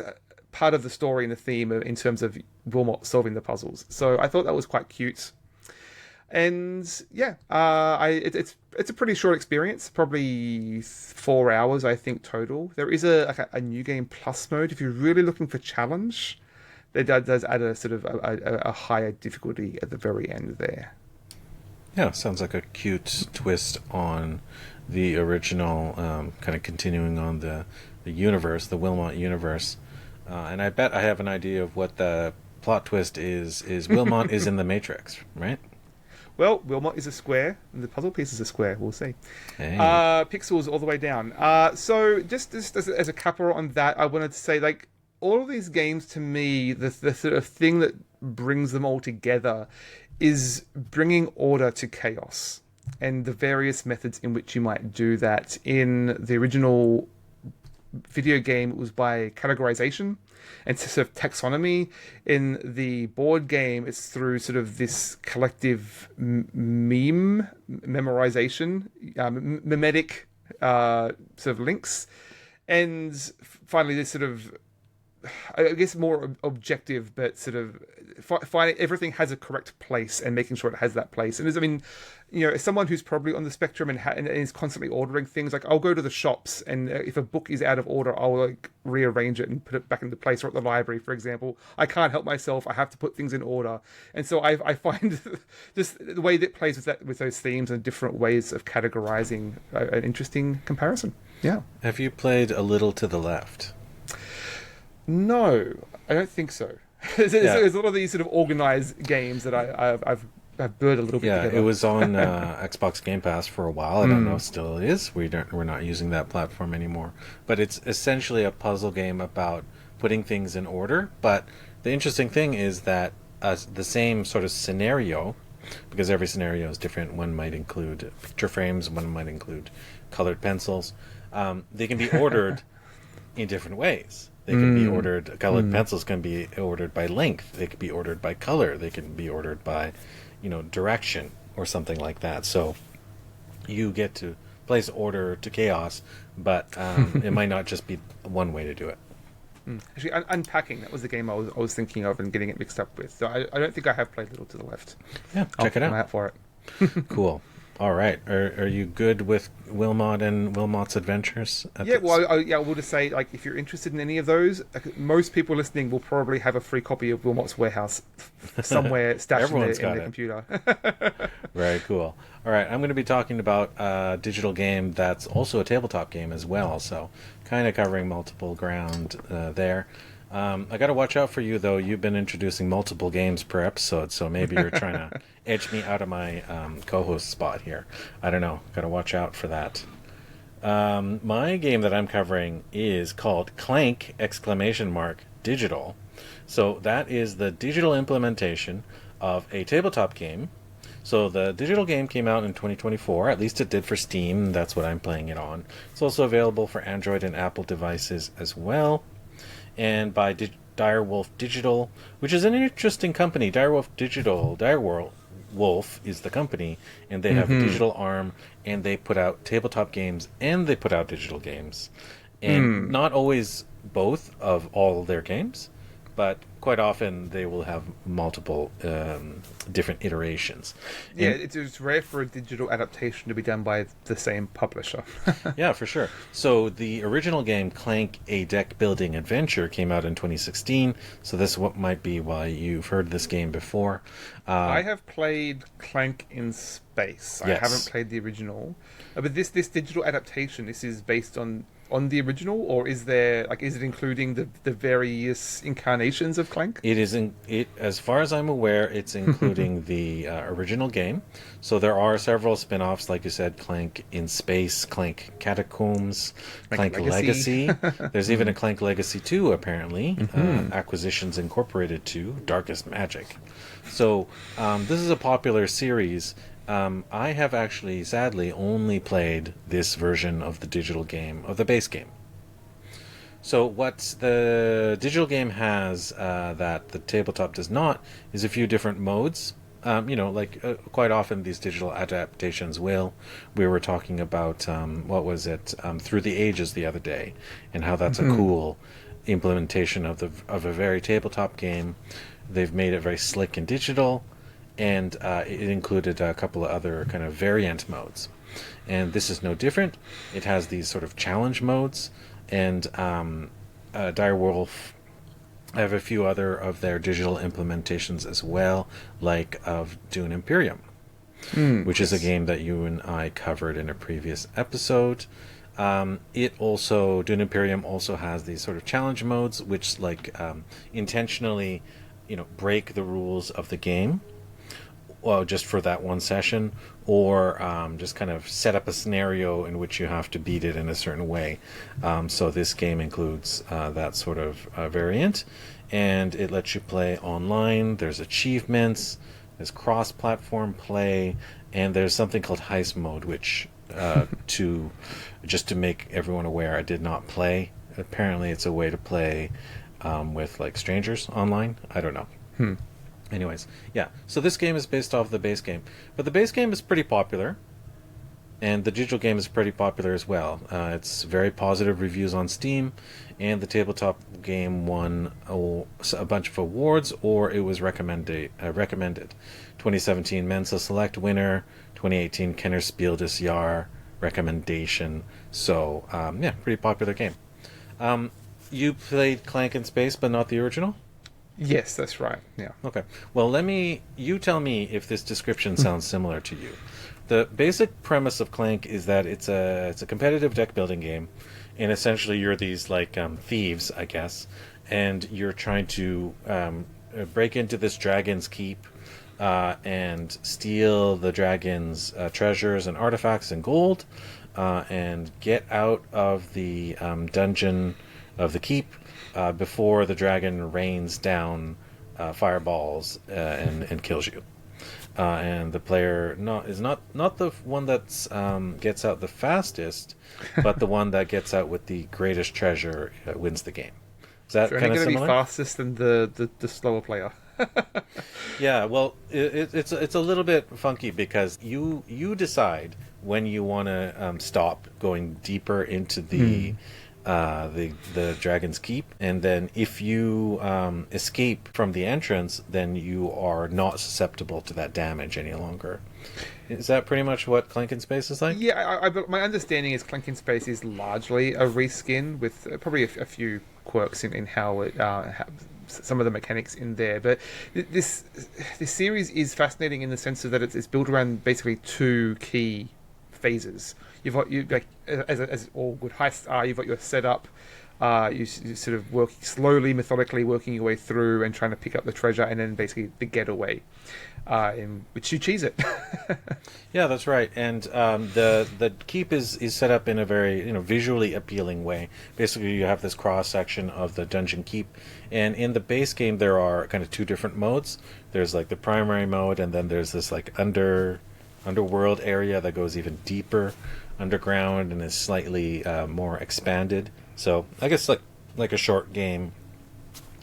part of the story and the theme in terms of Wilmot solving the puzzles. So I thought that was quite cute. And yeah, it's a pretty short experience, probably 4 hours, I think, total. There is a new game plus mode if you're really looking for challenge. It does add a sort of a higher difficulty at the very end there. Yeah, sounds like a cute twist on the original, kind of continuing on the universe, the Wilmot universe. And I bet I have an idea of what the plot twist is Wilmot is in the Matrix, right? Well, Wilmot is a square, and the puzzle piece is a square. We'll see. Hey. Pixels all the way down. So just as a capper on that, I wanted to say, like, all of these games, to me, the sort of thing that brings them all together is bringing order to chaos, and the various methods in which you might do that. In the original video game, it was by categorization and sort of taxonomy. In the board game, it's through sort of this collective memorization, memetic sort of links. And finally, this sort of I guess more objective, but sort of finding everything has a correct place and making sure it has that place. And as as someone who's probably on the spectrum and is constantly ordering things, like I'll go to the shops and if a book is out of order, I'll like rearrange it and put it back into place. Or at the library, for example, I can't help myself. I have to put things in order, and so I find just the way that it plays with those themes and different ways of categorizing an interesting comparison. Yeah. Have you played A Little to the Left? No, I don't think so. There's a lot of these sort of organized games that I've blurred a little bit together. It was on Xbox Game Pass for a while. I don't know if it still is. We're not using that platform anymore. But it's essentially a puzzle game about putting things in order. But the interesting thing is that the same sort of scenario, because every scenario is different. One might include picture frames. One might include colored pencils. They can be ordered in different ways. They can be ordered. Colored pencils can be ordered by length. They can be ordered by color. They can be ordered by, direction or something like that. So you get to place order to chaos, but it might not just be one way to do it. Actually, Unpacking, that was the game I was thinking of and getting it mixed up with. So I don't think I have played Little to the Left. Yeah, check it out. I'll keep an eye out for it. Cool. All right. Are you good with Wilmot and Wilmot's Adventures? I will just say, like, if you're interested in any of those, most people listening will probably have a free copy of Wilmots Warehouse somewhere stashed in their computer. Very cool. All right. I'm going to be talking about a digital game that's also a tabletop game as well. So kind of covering multiple ground there. I got to watch out for you, though. You've been introducing multiple games per episode, so maybe you're trying to edge me out of my co-host spot here. I don't know. Got to watch out for that. My game that I'm covering is called Clank! Digital. So that is the digital implementation of a tabletop game. So the digital game came out in 2024. At least it did for Steam. That's what I'm playing it on. It's also available for Android and Apple devices as well. And by Direwolf Digital, which is an interesting company. Direwolf is the company, and they have a digital arm, and they put out tabletop games, and they put out digital games. And not always both of all their games, but quite often they will have multiple different iterations. Yeah, it's rare for a digital adaptation to be done by the same publisher. Yeah, for sure. So the original game, Clank, a deck building adventure, came out in 2016. So this might be why you've heard this game before. I have played Clank in Space. Yes. I haven't played the original. But this digital adaptation, this is based on the original, or is it including the various incarnations of Clank? It is as far as I'm aware, it's including the original game. So there are several spin-offs, like you said, Clank in Space, Clank Catacombs, Clank Legacy. There's even a Clank Legacy 2, apparently. Acquisitions Incorporated 2, Darkest Magic. So this is a popular series. I have actually, sadly, only played this version of the digital game, of the base game. So what the digital game has that the tabletop does not is a few different modes. Quite often these digital adaptations will. We were talking about, Through the Ages the other day, and how that's a cool implementation of a very tabletop game. They've made it very slick and digital. And it included a couple of other kind of variant modes. And this is no different. It has these sort of challenge modes. And Direwolf have a few other of their digital implementations as well, like of Dune Imperium, which is a game that you and I covered in a previous episode. Dune Imperium also has these sort of challenge modes, which intentionally, break the rules of the game. Well, just for that one session, or just kind of set up a scenario in which you have to beat it in a certain way. So this game includes that sort of variant, and it lets you play online. There's achievements, there's cross-platform play, and there's something called Heist Mode, which, to make everyone aware, I did not play. Apparently it's a way to play with strangers online. I don't know. Anyways, yeah. So this game is based off the base game, but the base game is pretty popular. And the digital game is pretty popular as well. It's very positive reviews on Steam, and the tabletop game won a bunch of awards, or it was recommended. 2017 Mensa Select winner, 2018 Kenner Spiel des Jahr recommendation. So, yeah, pretty popular game. You played Clank in Space, but not the original? Yes, that's right. Yeah. Okay. Well, you tell me if this description sounds similar to you. The basic premise of Clank is that it's a competitive deck building game, and essentially you're these like thieves, I guess, and you're trying to break into this dragon's keep and steal the dragon's treasures and artifacts and gold, and get out of the dungeon of the keep before the dragon rains down fireballs and kills you. And the player is not the one that gets out the fastest, but the one that gets out with the greatest treasure wins the game. Is that kind of similar? Going to be fastest than the slower player. Yeah, well, it's a little bit funky because you decide when you want to stop going deeper into the Dragon's Keep, and then if you escape from the entrance, then you are not susceptible to that damage any longer. Is that pretty much what Clank in Space is like? Yeah, my understanding is Clank in Space is largely a reskin with probably a few quirks in how it some of the mechanics in there. But this series is fascinating in the sense of that it's built around basically two key phases. You've got as all good heists are. You've got your setup. You sort of work slowly, methodically, working your way through and trying to pick up the treasure, and then basically the getaway, in which you cheese it. Yeah, that's right. And the keep is set up in a very visually appealing way. Basically, you have this cross section of the dungeon keep, and in the base game there are kind of two different modes. There's like the primary mode, and then there's this like underworld area that goes even deeper underground and is slightly more expanded. So I guess like a short game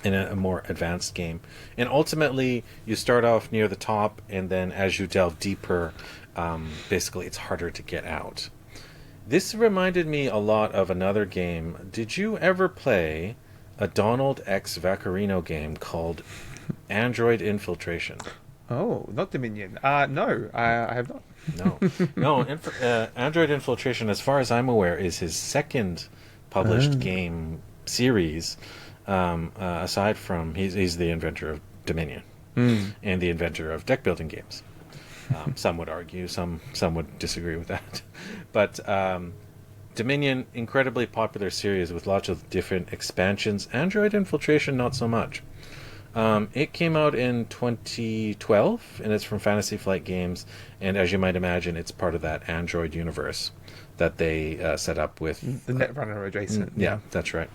in a more advanced game. And ultimately you start off near the top, and then as you delve deeper, basically it's harder to get out. This reminded me a lot of another game. Did you ever play a Donald X Vaccarino game called Android Infiltration? Oh, not Dominion. No, I have not. No. Android Infiltration, as far as I'm aware, is his second published game series. Aside from he's the inventor of Dominion and the inventor of deck building games. Some would argue, some would disagree with that, but Dominion, incredibly popular series with lots of different expansions. Android Infiltration, not so much. It came out in 2012, and it's from Fantasy Flight Games, and as you might imagine, it's part of that Android universe that they set up with... The Netrunner adjacent. Yeah, that's right.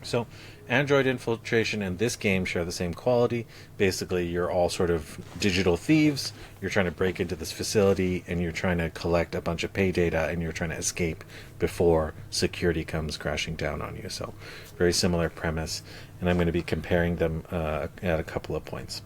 So, Android Infiltration and this game share the same quality. Basically, you're all sort of digital thieves. You're trying to break into this facility, and you're trying to collect a bunch of pay data, and you're trying to escape before security comes crashing down on you. So, very similar premise, and I'm going to be comparing them at a couple of points.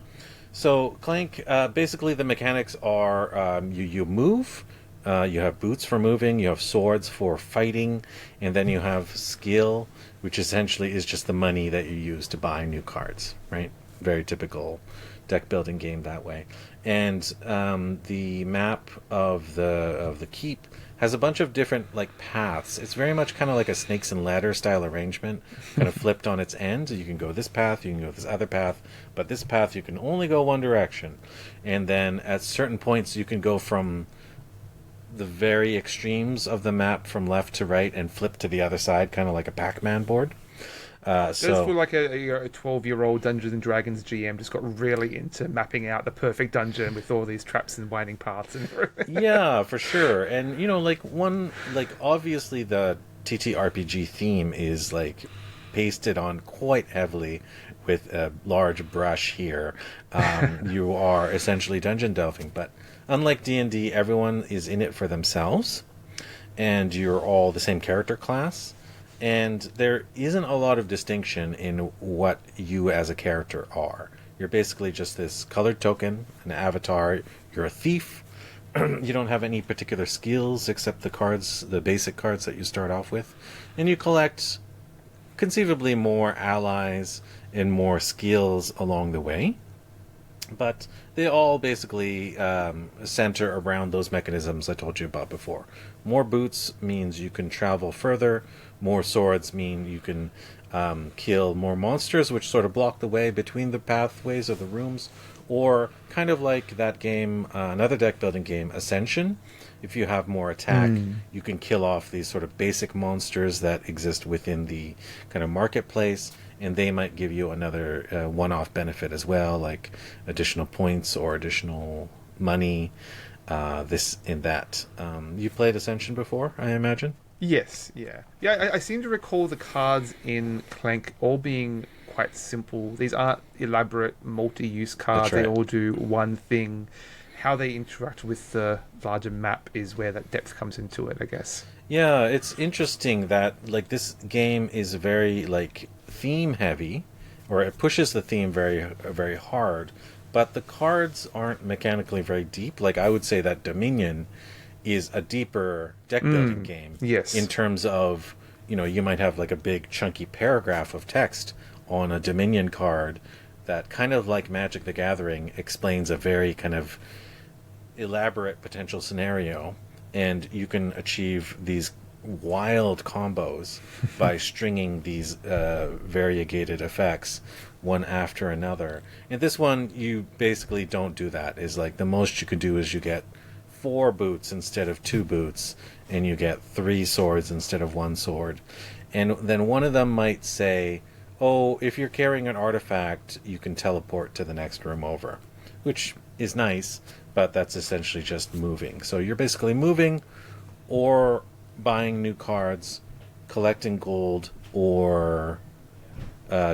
So, Clank, basically the mechanics are you move. You have boots for moving, you have swords for fighting, and then you have skill, which essentially is just the money that you use to buy new cards, right? Very typical deck building game that way. And the map of the keep has a bunch of different like paths. It's very much kind of like a snakes and ladder style arrangement, kind of flipped on its end. You can go this path, you can go this other path, but this path you can only go one direction. And then at certain points you can go from the very extremes of the map from left to right and flip to the other side, kind of like a Pac-Man board. Does feel like a 12-year-old Dungeons and Dragons GM just got really into mapping out the perfect dungeon with all these traps and winding paths and everything. Yeah, for sure. And obviously the TTRPG theme is like pasted on quite heavily with a large brush here. You are essentially dungeon delving, but unlike D&D, everyone is in it for themselves, and you're all the same character class, and there isn't a lot of distinction in what you as a character are. You're basically just this colored token, an avatar. You're a thief, You don't have any particular skills except the cards, the basic cards that you start off with, and you collect conceivably more allies and more skills along the way. But they all basically center around those mechanisms I told you about before. More boots means you can travel further. More swords mean you can kill more monsters, which sort of block the way between the pathways of the rooms. Or kind of like that game, another deck building game, Ascension. If you have more attack, you can kill off these sort of basic monsters that exist within the kind of marketplace, and they might give you another one-off benefit as well, like additional points or additional money, this and that. You played Ascension before, I imagine? Yes, yeah. Yeah, I seem to recall the cards in Clank all being quite simple. These aren't elaborate multi-use cards. That's right. They all do one thing. How they interact with the larger map is where that depth comes into it, I guess. Yeah, it's interesting that like this game is very like theme heavy, or it pushes the theme very hard, but the cards aren't mechanically very deep. Like I would say that Dominion is a deeper deck building game. Yes. In terms of, you might have like a big chunky paragraph of text on a Dominion card that kind of like Magic the Gathering explains a very kind of elaborate potential scenario, and you can achieve these wild combos by stringing these variegated effects one after another. In this one, you basically don't do that. Is like the most you can do is you get 4 boots instead of 2 boots, and you get 3 swords instead of 1 sword. And then one of them might say, oh, if you're carrying an artifact, you can teleport to the next room over, which is nice, but that's essentially just moving. So you're basically moving or buying new cards, collecting gold, or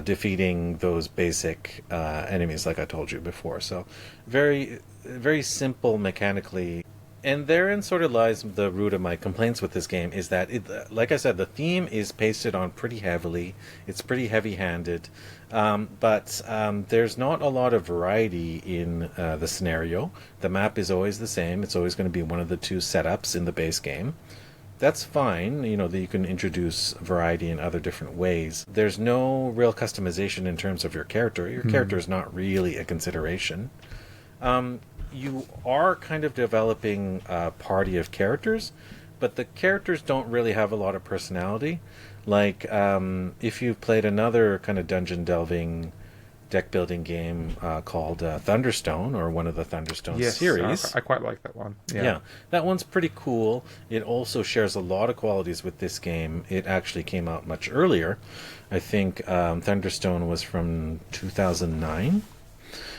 defeating those basic enemies like I told you before. So very, very simple mechanically. And therein sort of lies the root of my complaints with this game, is that, like I said, the theme is pasted on pretty heavily. It's pretty heavy-handed. But there's not a lot of variety in the scenario. The map is always the same. It's always going to be one of the 2 setups in the base game. That's fine, that you can introduce variety in other different ways. There's no real customization in terms of your character. Your character is not really a consideration. You are kind of developing a party of characters, but the characters don't really have a lot of personality. Like, if you've played another kind of dungeon delving deck building game called Thunderstone, or one of the Thunderstone series. I quite like that one. Yeah, that one's pretty cool. It also shares a lot of qualities with this game. It actually came out much earlier. I think Thunderstone was from 2009.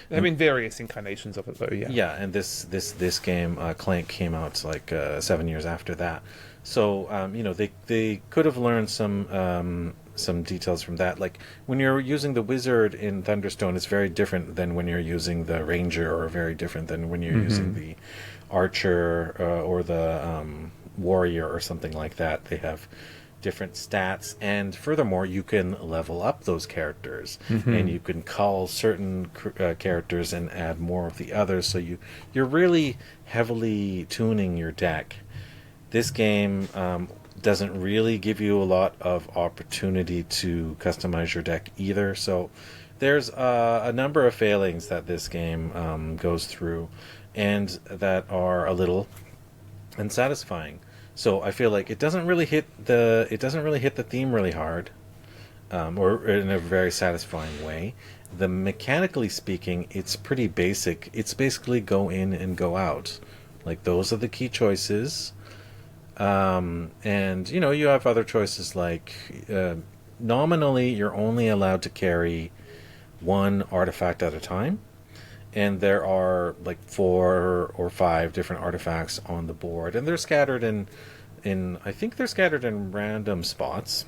There have been various incarnations of it, though. Yeah. Yeah, and this game, Clank, came out like 7 years after that. So they could have learned some details from that. Like when you're using the wizard in Thunderstone, it's very different than when you're using the ranger, or very different than when you're using the archer or the warrior or something like that. They have different stats, and furthermore, you can level up those characters, and you can call certain characters and add more of the others. So you're really heavily tuning your deck. This game doesn't really give you a lot of opportunity to customize your deck either. So there's a number of failings that this game goes through, and that are a little unsatisfying. So I feel like it doesn't really hit the theme really hard, or in a very satisfying way. Mechanically speaking, it's pretty basic. It's basically go in and go out. Like, those are the key choices. And you have other choices, like nominally you're only allowed to carry 1 artifact at a time. And there are like 4 or 5 different artifacts on the board, and they're scattered in I think they're scattered in random spots.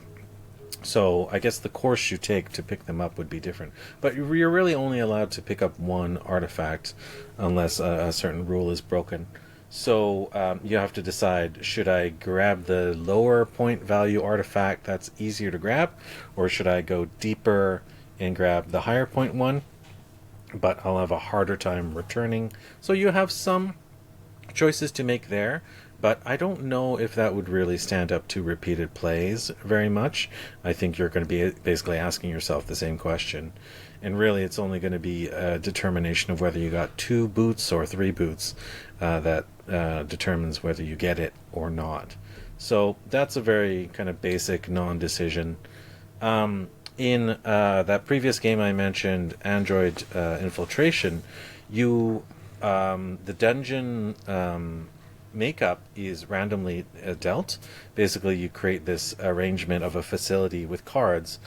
So I guess the course you take to pick them up would be different. But you're really only allowed to pick up 1 artifact unless a certain rule is broken. So you have to decide, should I grab the lower point value artifact that's easier to grab, or should I go deeper and grab the higher point one, but I'll have a harder time returning. So you have some choices to make there, but I don't know if that would really stand up to repeated plays very much. I think you're going to be basically asking yourself the same question. And really, it's only going to be a determination of whether you got 2 boots or 3 boots that determines whether you get it or not. So that's a very kind of basic non-decision. In that previous game I mentioned, Android Infiltration, the dungeon makeup is randomly dealt. Basically, you create this arrangement of a facility with cards,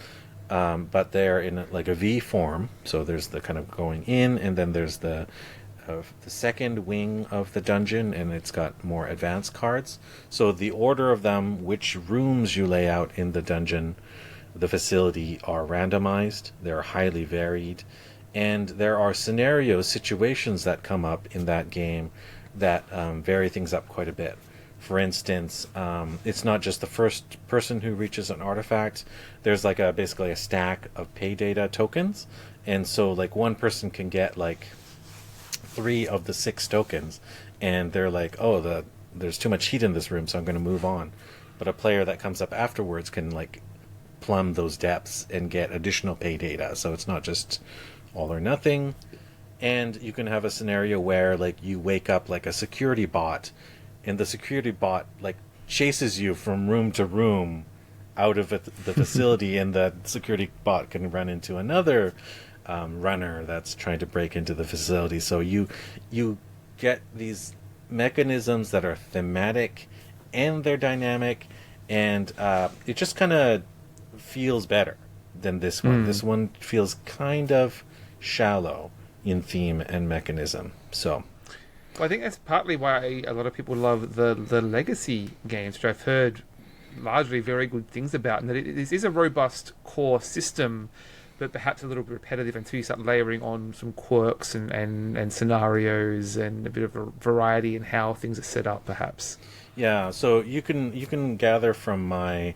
but they're in like a V form. So there's the kind of going in, and then there's the second wing of the dungeon, and it's got more advanced cards. So the order of them, which rooms you lay out in the dungeon, the facility, are randomized. They're highly varied, and there are situations that come up in that game that vary things up quite a bit. For instance, it's not just the first person who reaches an artifact. There's like basically a stack of pay data tokens, and so like one person can get like 3 of the 6 tokens, and they're like, oh, there's too much heat in this room, so I'm going to move on. But a player that comes up afterwards can like plumb those depths and get additional pay data. So it's not just all or nothing. And you can have a scenario where like you wake up like a security bot, and the security bot like chases you from room to room out of the facility, and the security bot can run into another runner that's trying to break into the facility. So you get these mechanisms that are thematic and they're dynamic, and it just kind of feels better than this one. This one feels kind of shallow in theme and mechanism. So well, I think that's partly why a lot of people love the legacy games, which I've heard largely very good things about, and that it is a robust core system, but perhaps a little bit repetitive until you start layering on some quirks and scenarios and a bit of a variety in how things are set up, perhaps. Yeah, so you can gather from my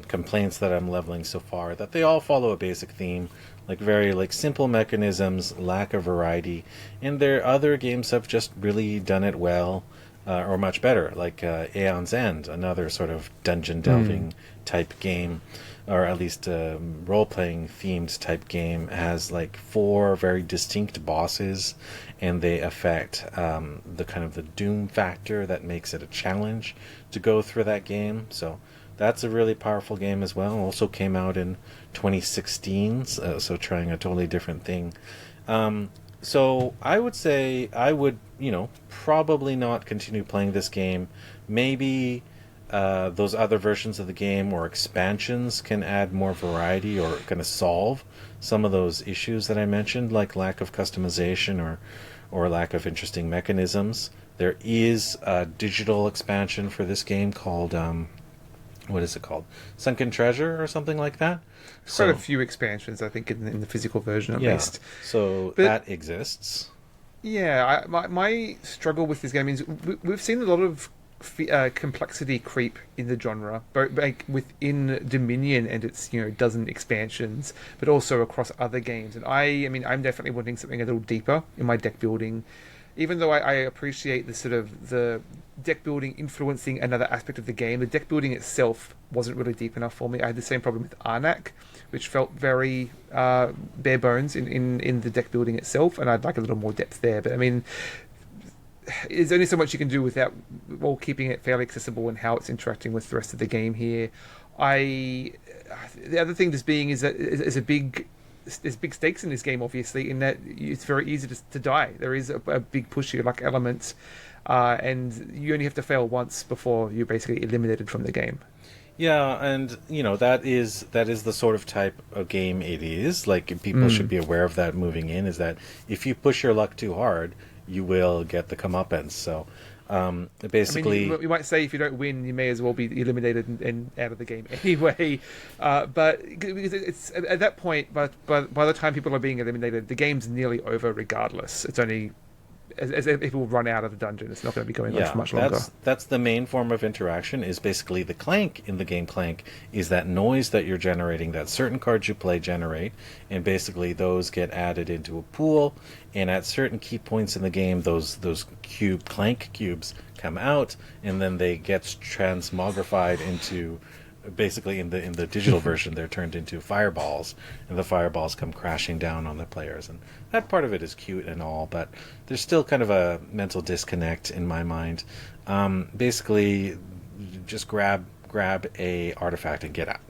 complaints that I'm leveling so far that they all follow a basic theme, like very like simple mechanisms, lack of variety, and their other games have just really done it well, or much better, like Aeon's End, another sort of dungeon delving type game, or at least role-playing themed type game, has like 4 very distinct bosses, and they affect the kind of the doom factor that makes it a challenge to go through that game. So that's a really powerful game as well. Also came out in 2016, so trying a totally different thing. So I would say I would, probably not continue playing this game. Maybe those other versions of the game or expansions can add more variety or kind of solve some of those issues that I mentioned, like lack of customization or lack of interesting mechanisms. There is a digital expansion for this game called what is it called? Sunken Treasure or something like that. Quite a few expansions, I think, in the physical version at least. So that exists. Yeah, my struggle with this game is we've seen a lot of complexity creep in the genre, both within Dominion and its dozen expansions, but also across other games. And I'm definitely wanting something a little deeper in my deck building. Even though I appreciate the sort of the deck building influencing another aspect of the game, the deck building itself wasn't really deep enough for me. I had the same problem with Arnak, which felt very bare bones in the deck building itself, and I'd like a little more depth there. But there's only so much you can do without while keeping it fairly accessible and how it's interacting with the rest of the game here. The other thing just being is that there's big stakes in this game, obviously, in that it's very easy to die. There is a big push here, like elements, and you only have to fail once before you're basically eliminated from the game. Yeah, and that is the sort of type of game it is. Like, people should be aware of that moving in, is that if you push your luck too hard, you will get the comeuppance. So basically, you might say if you don't win, you may as well be eliminated and out of the game anyway. But because it's at that point, but by the time people are being eliminated, the game's nearly over regardless. It's only as people run out of the dungeon. It's not going to be going on for much longer. That's the main form of interaction. Is basically the clank in the game. Clank is that noise that you're generating, that certain cards you play generate, and basically those get added into a pool. And at certain key points in the game, those clank cubes come out, and then they get transmogrified into. Basically, in the digital version, they're turned into fireballs, and the fireballs come crashing down on the players. And that part of it is cute and all, but there's still kind of a mental disconnect in my mind. Basically, just grab a artifact and get out,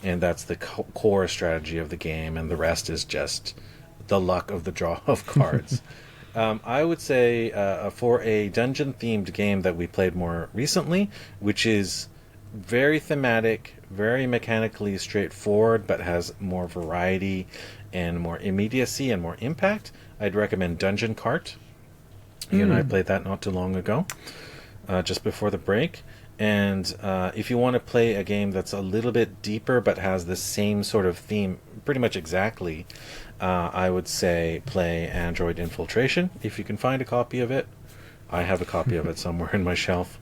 and that's the core strategy of the game. And the rest is just the luck of the draw of cards. I would say for a dungeon-themed game that we played more recently, which is very thematic, very mechanically straightforward, but has more variety and more immediacy and more impact, I'd recommend Dungeon Cart. You and I played that not too long ago, just before the break. And if you want to play a game that's a little bit deeper but has the same sort of theme pretty much exactly, I would say play Android Infiltration, if you can find a copy of it. I have a copy of it somewhere in my shelf.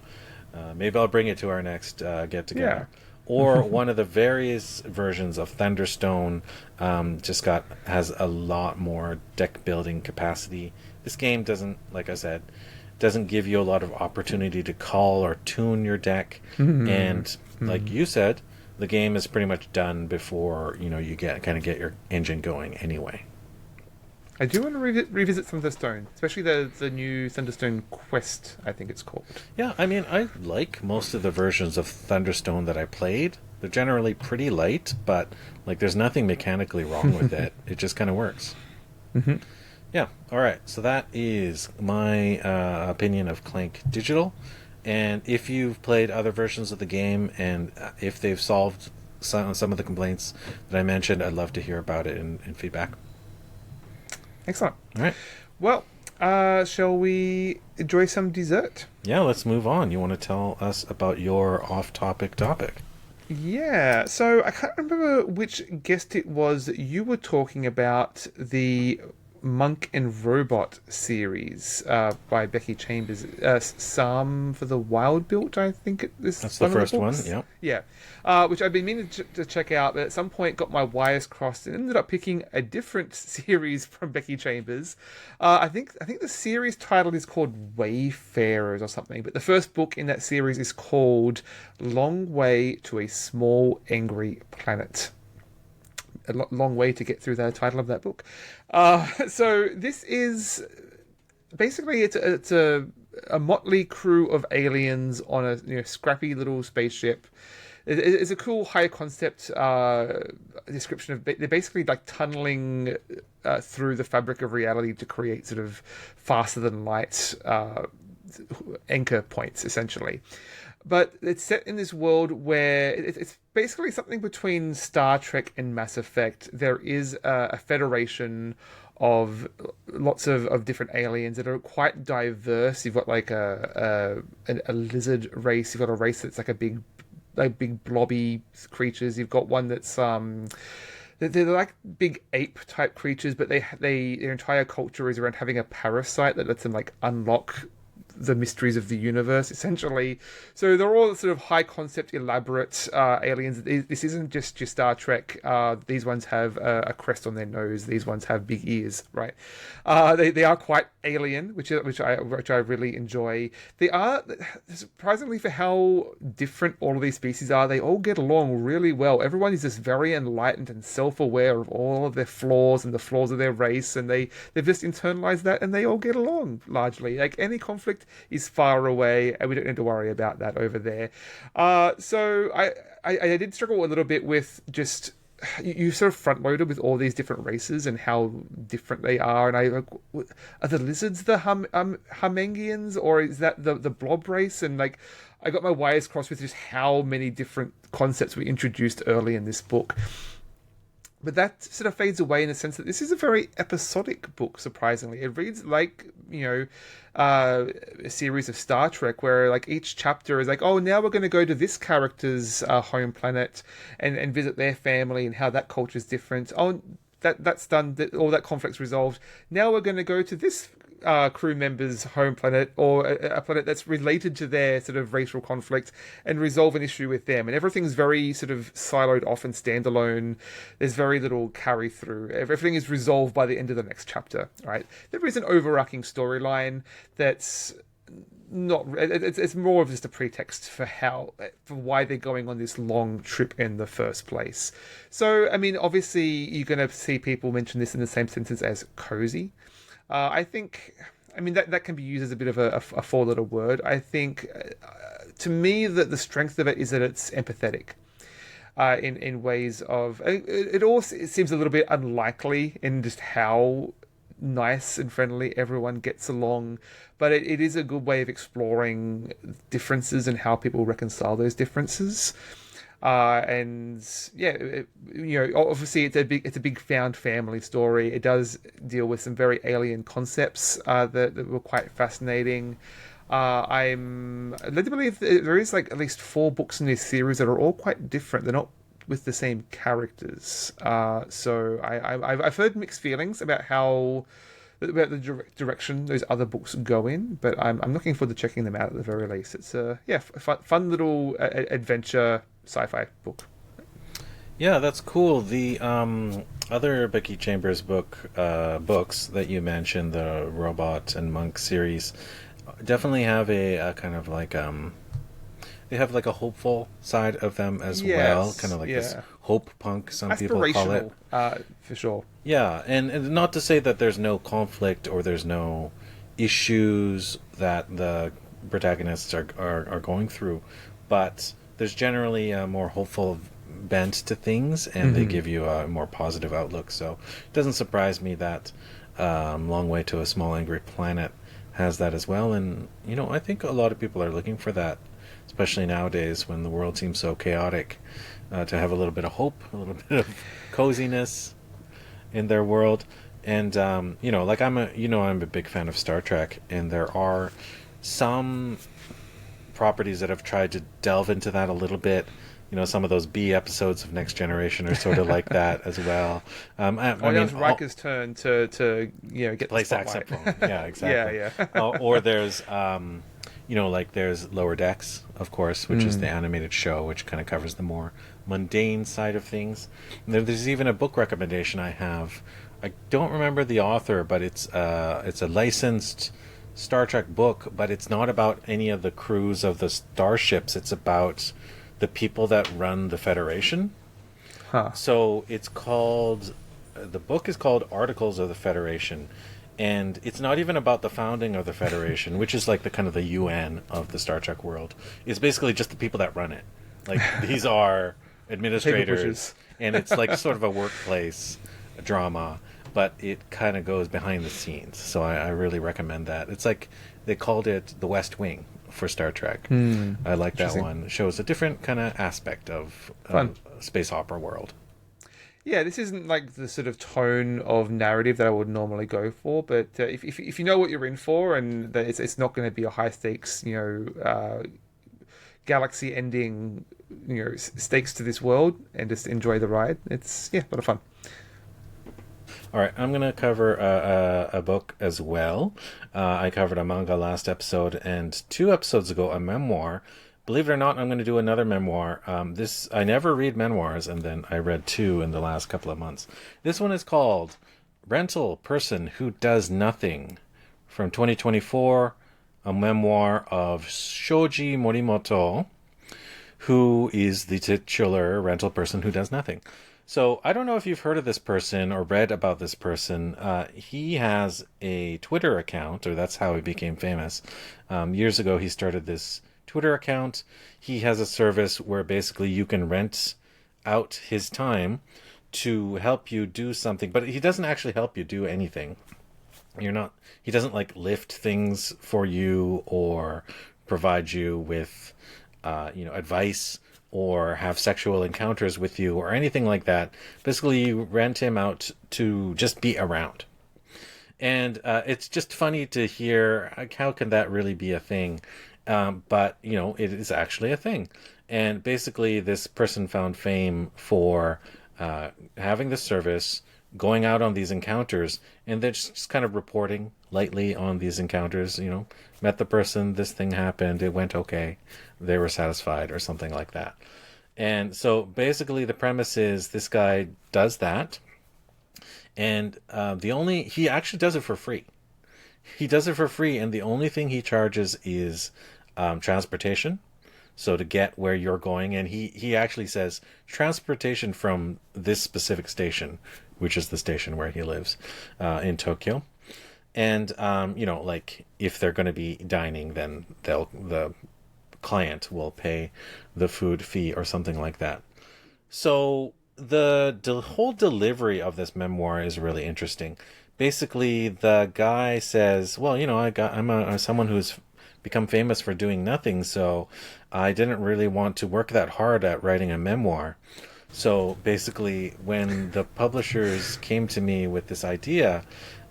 Maybe I'll bring it to our next get-together. Yeah. Or one of the various versions of Thunderstone has a lot more deck-building capacity. This game doesn't, like I said, doesn't give you a lot of opportunity to call or tune your deck. And like you said, the game is pretty much done before you get your engine going anyway. I do want to revisit Thunderstone, especially the new Thunderstone Quest, I think it's called. Yeah, I mean, I like most of the versions of Thunderstone that I played. They're generally pretty light, but there's nothing mechanically wrong with it. It just kind of works. Yeah, all right. So that is my opinion of Clank Digital. And if you've played other versions of the game, and if they've solved some of the complaints that I mentioned, I'd love to hear about it in feedback. Excellent. All right. Well, shall we enjoy some dessert? Yeah, let's move on. You want to tell us about your off-topic topic? Yeah. So I can't remember which guest it was that you were talking about the Monk and Robot series by Becky Chambers. Psalm for the Wild Built, I think it is. That's the first one, yeah. Yeah. Which I've been meaning to check out, but at some point got my wires crossed and ended up picking a different series from Becky Chambers. I think the series title is called Wayfarers or something, but the first book in that series is called Long Way to a Small Angry Planet. A long way to get through the title of that book. So this is basically it's a motley crew of aliens on a scrappy little spaceship. It's a cool high concept description of they're basically like tunneling through the fabric of reality to create sort of faster than light anchor points essentially. But it's set in this world where it's basically something between Star Trek and Mass Effect. There is a federation of lots of different aliens that are quite diverse. You've got like a lizard race. You've got a race that's like a big blobby creatures. You've got one that's they're like big ape type creatures, but their entire culture is around having a parasite that lets them like unlock the mysteries of the universe, essentially. So they're all sort of high concept, elaborate aliens. This isn't just your Star Trek. These ones have a crest on their nose. These ones have big ears, right? They are quite alien, which I really enjoy. They are, surprisingly for how different all of these species are, they all get along really well. Everyone is just very enlightened and self-aware of all of their flaws and the flaws of their race, and they've just internalized that, and they all get along largely. Like any conflict is far away, and we don't need to worry about that over there. So I did struggle a little bit with just you sort of front loaded with all these different races and how different they are. And are the lizards the Humangians, or is that the blob race? And like I got my wires crossed with just how many different concepts we introduced early in this book. But that sort of fades away in the sense that this is a very episodic book, surprisingly. It reads like, a series of Star Trek where like each chapter is like, oh, now we're going to go to this character's home planet and visit their family and how that culture is different. Oh, that's done, all that conflict's resolved. Now we're going to go to this crew members' home planet or a planet that's related to their sort of racial conflict and resolve an issue with them. And everything's very sort of siloed off and standalone. There's very little carry through. Everything is resolved by the end of the next chapter, right? There is an overarching storyline that's not it's more of just a pretext for why they're going on this long trip in the first place. So I mean, obviously you're going to see people mention this in the same sentence as cozy. I think, I mean, that can be used as a bit of a four-letter word. I think, to me, that the strength of it is that it's empathetic. In ways of it seems a little bit unlikely in just how nice and friendly everyone gets along, but it is a good way of exploring differences and how people reconcile those differences. And yeah, obviously it's a big found family story. It does deal with some very alien concepts that were quite fascinating. I'm led to believe that there is like at least 4 books in this series that are all quite different. They're not with the same characters. So I've heard mixed feelings about the direction those other books go in, but I'm looking forward to checking them out at the very least. It's a fun little adventure sci-fi book. Yeah, that's cool. The other Becky Chambers books that you mentioned, the Robot and Monk series, definitely have a kind of like they have like a hopeful side of them as well, kind of like this hope punk, some people call it. For sure. Yeah, and not to say that there's no conflict or there's no issues that the protagonists are going through, but there's generally a more hopeful bent to things, and they give you a more positive outlook. So it doesn't surprise me that Long Way to a Small Angry Planet has that as well. And, I think a lot of people are looking for that, especially nowadays when the world seems so chaotic, to have a little bit of hope, a little bit of coziness in their world. And, like I'm a big fan of Star Trek, and there are some properties that have tried to delve into that a little bit. Some of those B episodes of Next Generation are sort of like that as well. I mean, it's Riker's turn to get play the spotlight. saxophone. Yeah, exactly. Yeah. Or there's like there's Lower Decks, of course, which is the animated show, which kind of covers the more mundane side of things. And there's even a book recommendation I have. I don't remember the author, but it's a licensed Star Trek book, but it's not about any of the crews of the starships. It's about the people that run the Federation. So it's called, the book is called Articles of the Federation, and it's not even about the founding of the Federation, which is like the kind of the UN of the Star Trek world. It's basically just the people that run it. Like, these are administrators, and it's like sort of a workplace drama, but it kind of goes behind the scenes. So I really recommend that. It's like, they called it The West Wing for Star Trek. I like that one. It shows a different kind of aspect of space opera world. Yeah, this isn't like the sort of tone of narrative that I would normally go for, but if you know what you're in for, and that it's not going to be a high stakes, galaxy ending, stakes to this world, and just enjoy the ride, it's a lot of fun. All right, I'm going to cover a book as well. I covered a manga last episode, and 2 episodes ago, a memoir. Believe it or not, I'm going to do another memoir. I never read memoirs, and then I read 2 in the last couple of months. This one is called Rental Person Who Does Nothing, from 2024, a memoir of Shoji Morimoto, who is the titular rental person who does nothing. So I don't know if you've heard of this person or read about this person. He has a Twitter account, or that's how he became famous. Years ago, he started this Twitter account. He has a service where basically you can rent out his time to help you do something, but he doesn't actually help you do anything. He doesn't like lift things for you or provide you with, advice, or have sexual encounters with you or anything like that. Basically, you rent him out to just be around. And it's just funny to hear, like, how can that really be a thing? But, it is actually a thing. And basically, this person found fame for having this service going out on these encounters, and they're just kind of reporting lightly on these encounters. Met the person, this thing happened, it went okay, they were satisfied, or something like that. And so basically the premise is this guy does that, and he actually does it for free. He does it for free, and the only thing he charges is transportation. So to get where you're going, and he actually says transportation from this specific station, which is the station where he lives in Tokyo. And like if they're going to be dining, then the client will pay the food fee or something like that. So the whole delivery of this memoir is really interesting. Basically, the guy says, "Well, I'm someone who's become famous for doing nothing, so I didn't really want to work that hard at writing a memoir." So basically, when the publishers came to me with this idea,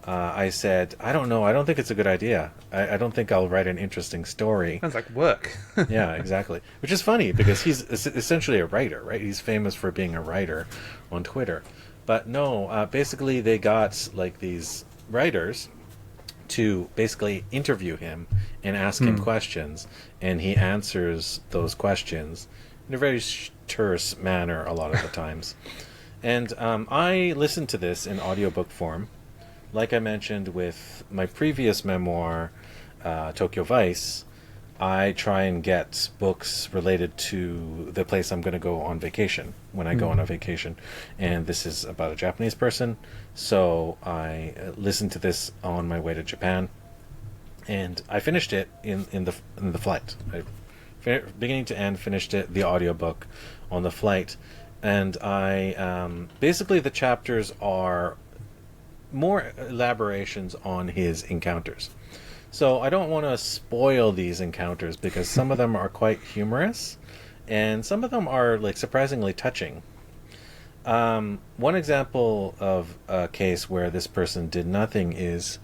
I said, "I don't know. I don't think it's a good idea. I don't think I'll write an interesting story." Sounds like work. Yeah, exactly. Which is funny because he's essentially a writer, right? He's famous for being a writer on Twitter. But no, basically they got like these writers to basically interview him and ask him questions, and he answers those questions in a very terse manner a lot of the times. And I listened to this in audiobook form. Like I mentioned with my previous memoir, Tokyo Vice, I try and get books related to the place I'm going to go on vacation when I go on a vacation. And this is about a Japanese person. So I listened to this on my way to Japan. And I finished it in the flight. Beginning to end, finished it, the audiobook, on the flight. And I basically the chapters are more elaborations on his encounters. So I don't want to spoil these encounters because some of them are quite humorous and some of them are like surprisingly touching. One example of a case where this person did nothing is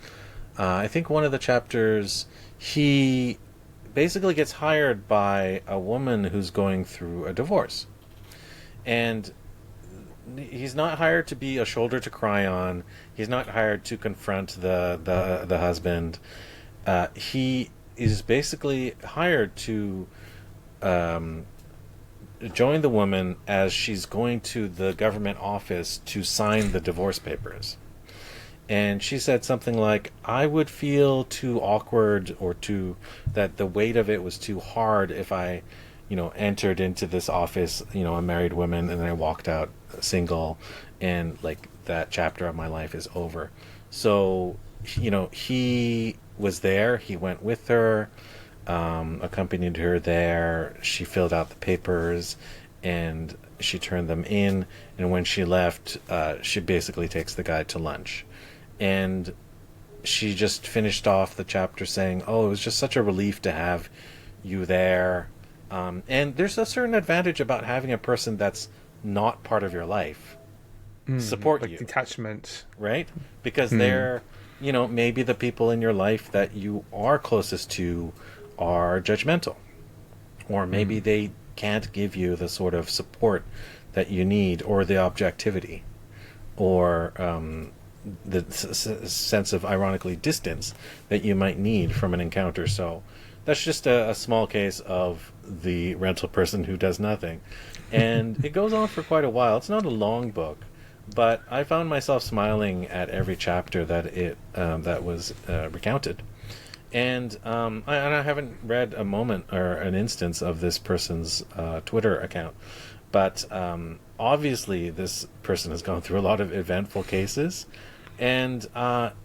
I think one of the chapters, he basically gets hired by a woman who's going through a divorce. And he's not hired to be a shoulder to cry on. He's not hired to confront the husband. He is basically hired to join the woman as she's going to the government office to sign the divorce papers. And she said something like, "I would feel too awkward or that the weight of it was too hard if I entered into this office, a married woman, and then I walked out single, and like that chapter of my life is over." So, he was there. He went with her, accompanied her there. She filled out the papers, and she turned them in. And when she left, she basically takes the guy to lunch, and she just finished off the chapter saying, "Oh, it was just such a relief to have you there." And there's a certain advantage about having a person that's not part of your life support like you. Detachment. Right? Because they're, maybe the people in your life that you are closest to are judgmental. Or maybe they can't give you the sort of support that you need, or the objectivity, or the sense of, ironically, distance that you might need from an encounter. So that's just a small case of the rental person who does nothing. And it goes on for quite a while. It's not a long book, but I found myself smiling at every chapter that was recounted. And I haven't read a moment or an instance of this person's Twitter account. But obviously this person has gone through a lot of eventful cases. And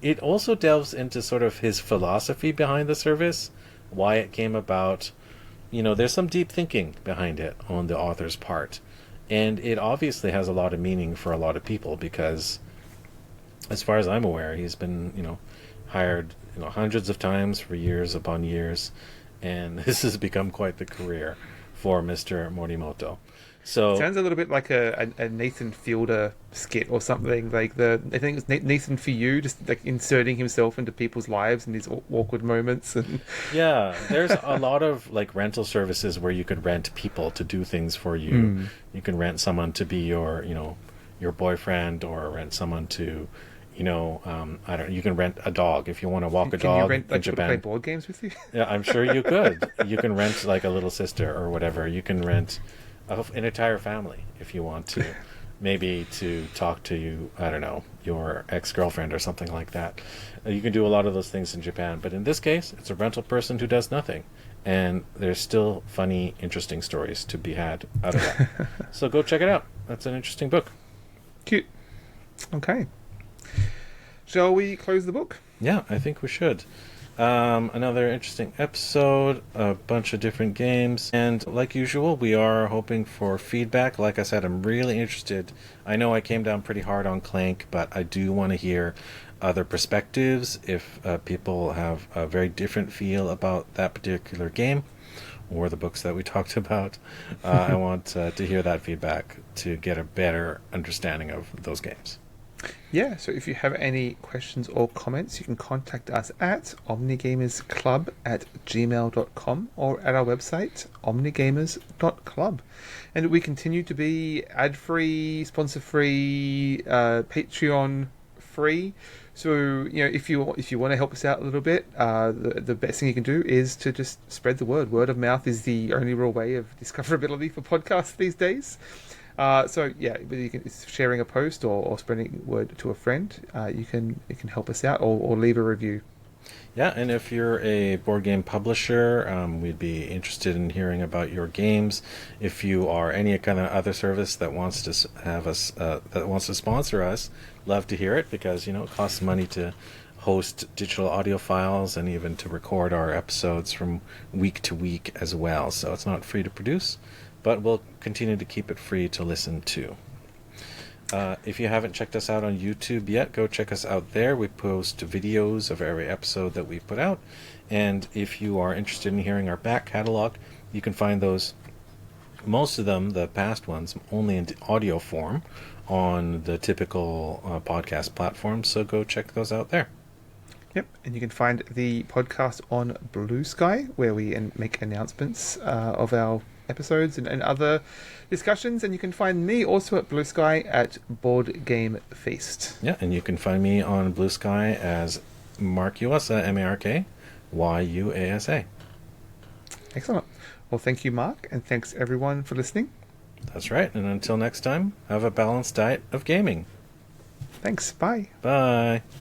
it also delves into sort of his philosophy behind the service, why it came about. There's some deep thinking behind it on the author's part. And it obviously has a lot of meaning for a lot of people because, as far as I'm aware, he's been, hired, hundreds of times for years upon years. And this has become quite the career for Mr. Morimoto. So sounds a little bit like a Nathan Fielder skit or something. Like I think it's Nathan For You, just like inserting himself into people's lives in these awkward moments. And yeah, there's a lot of like rental services where you could rent people to do things for you. You can rent someone to be your your boyfriend or rent someone to, I don't know, you can rent a dog if you want to walk a Can dog you rent in like people to play Japan. board games with you? Yeah, I'm sure you could. You can rent like a little sister or whatever. You can rent an entire family if you want to. Maybe to talk to you, I don't know, your ex-girlfriend or something like that. You can do a lot of those things in Japan. But in this case, it's a rental person who does nothing. And there's still funny, interesting stories to be had out of that. So go check it out. That's an interesting book. Cute. Okay. Shall we close the book? Yeah, I think we should. Another interesting episode, a bunch of different games, and like usual, we are hoping for feedback. Like I said, I'm really interested. I know I came down pretty hard on Clank, but I do want to hear other perspectives. If people have a very different feel about that particular game or the books that we talked about, I want to hear that feedback to get a better understanding of those games. Yeah, so if you have any questions or comments, you can contact us at omnigamersclub@gmail.com or at our website, omnigamers.club. And we continue to be ad-free, sponsor-free, Patreon-free. So, if you want to help us out a little bit, the best thing you can do is to just spread the word. Word of mouth is the only real way of discoverability for podcasts these days. So yeah, whether you can sharing a post or spreading word to a friend, it can help us out, or leave a review. Yeah, and if you're a board game publisher, we'd be interested in hearing about your games. If you are any kind of other service that wants to have us, that wants to sponsor us, love to hear it, because it costs money to host digital audio files and even to record our episodes from week to week as well. So it's not free to produce, but we'll continue to keep it free to listen to. If you haven't checked us out on YouTube yet, go check us out there. We post videos of every episode that we put out. And if you are interested in hearing our back catalog, you can find those, most of them, the past ones, only in audio form on the typical podcast platforms. So go check those out there. Yep, and you can find the podcast on Bluesky, where we make announcements of our episodes and other discussions. And you can find me also at Bluesky at Board Game Feast. Yeah, and you can find me on Bluesky as Mark Uasa, MARKYUASA. Excellent. Well, thank you, Mark, and thanks everyone for listening. That's right, and until next time, have a balanced diet of gaming. Thanks. Bye. Bye.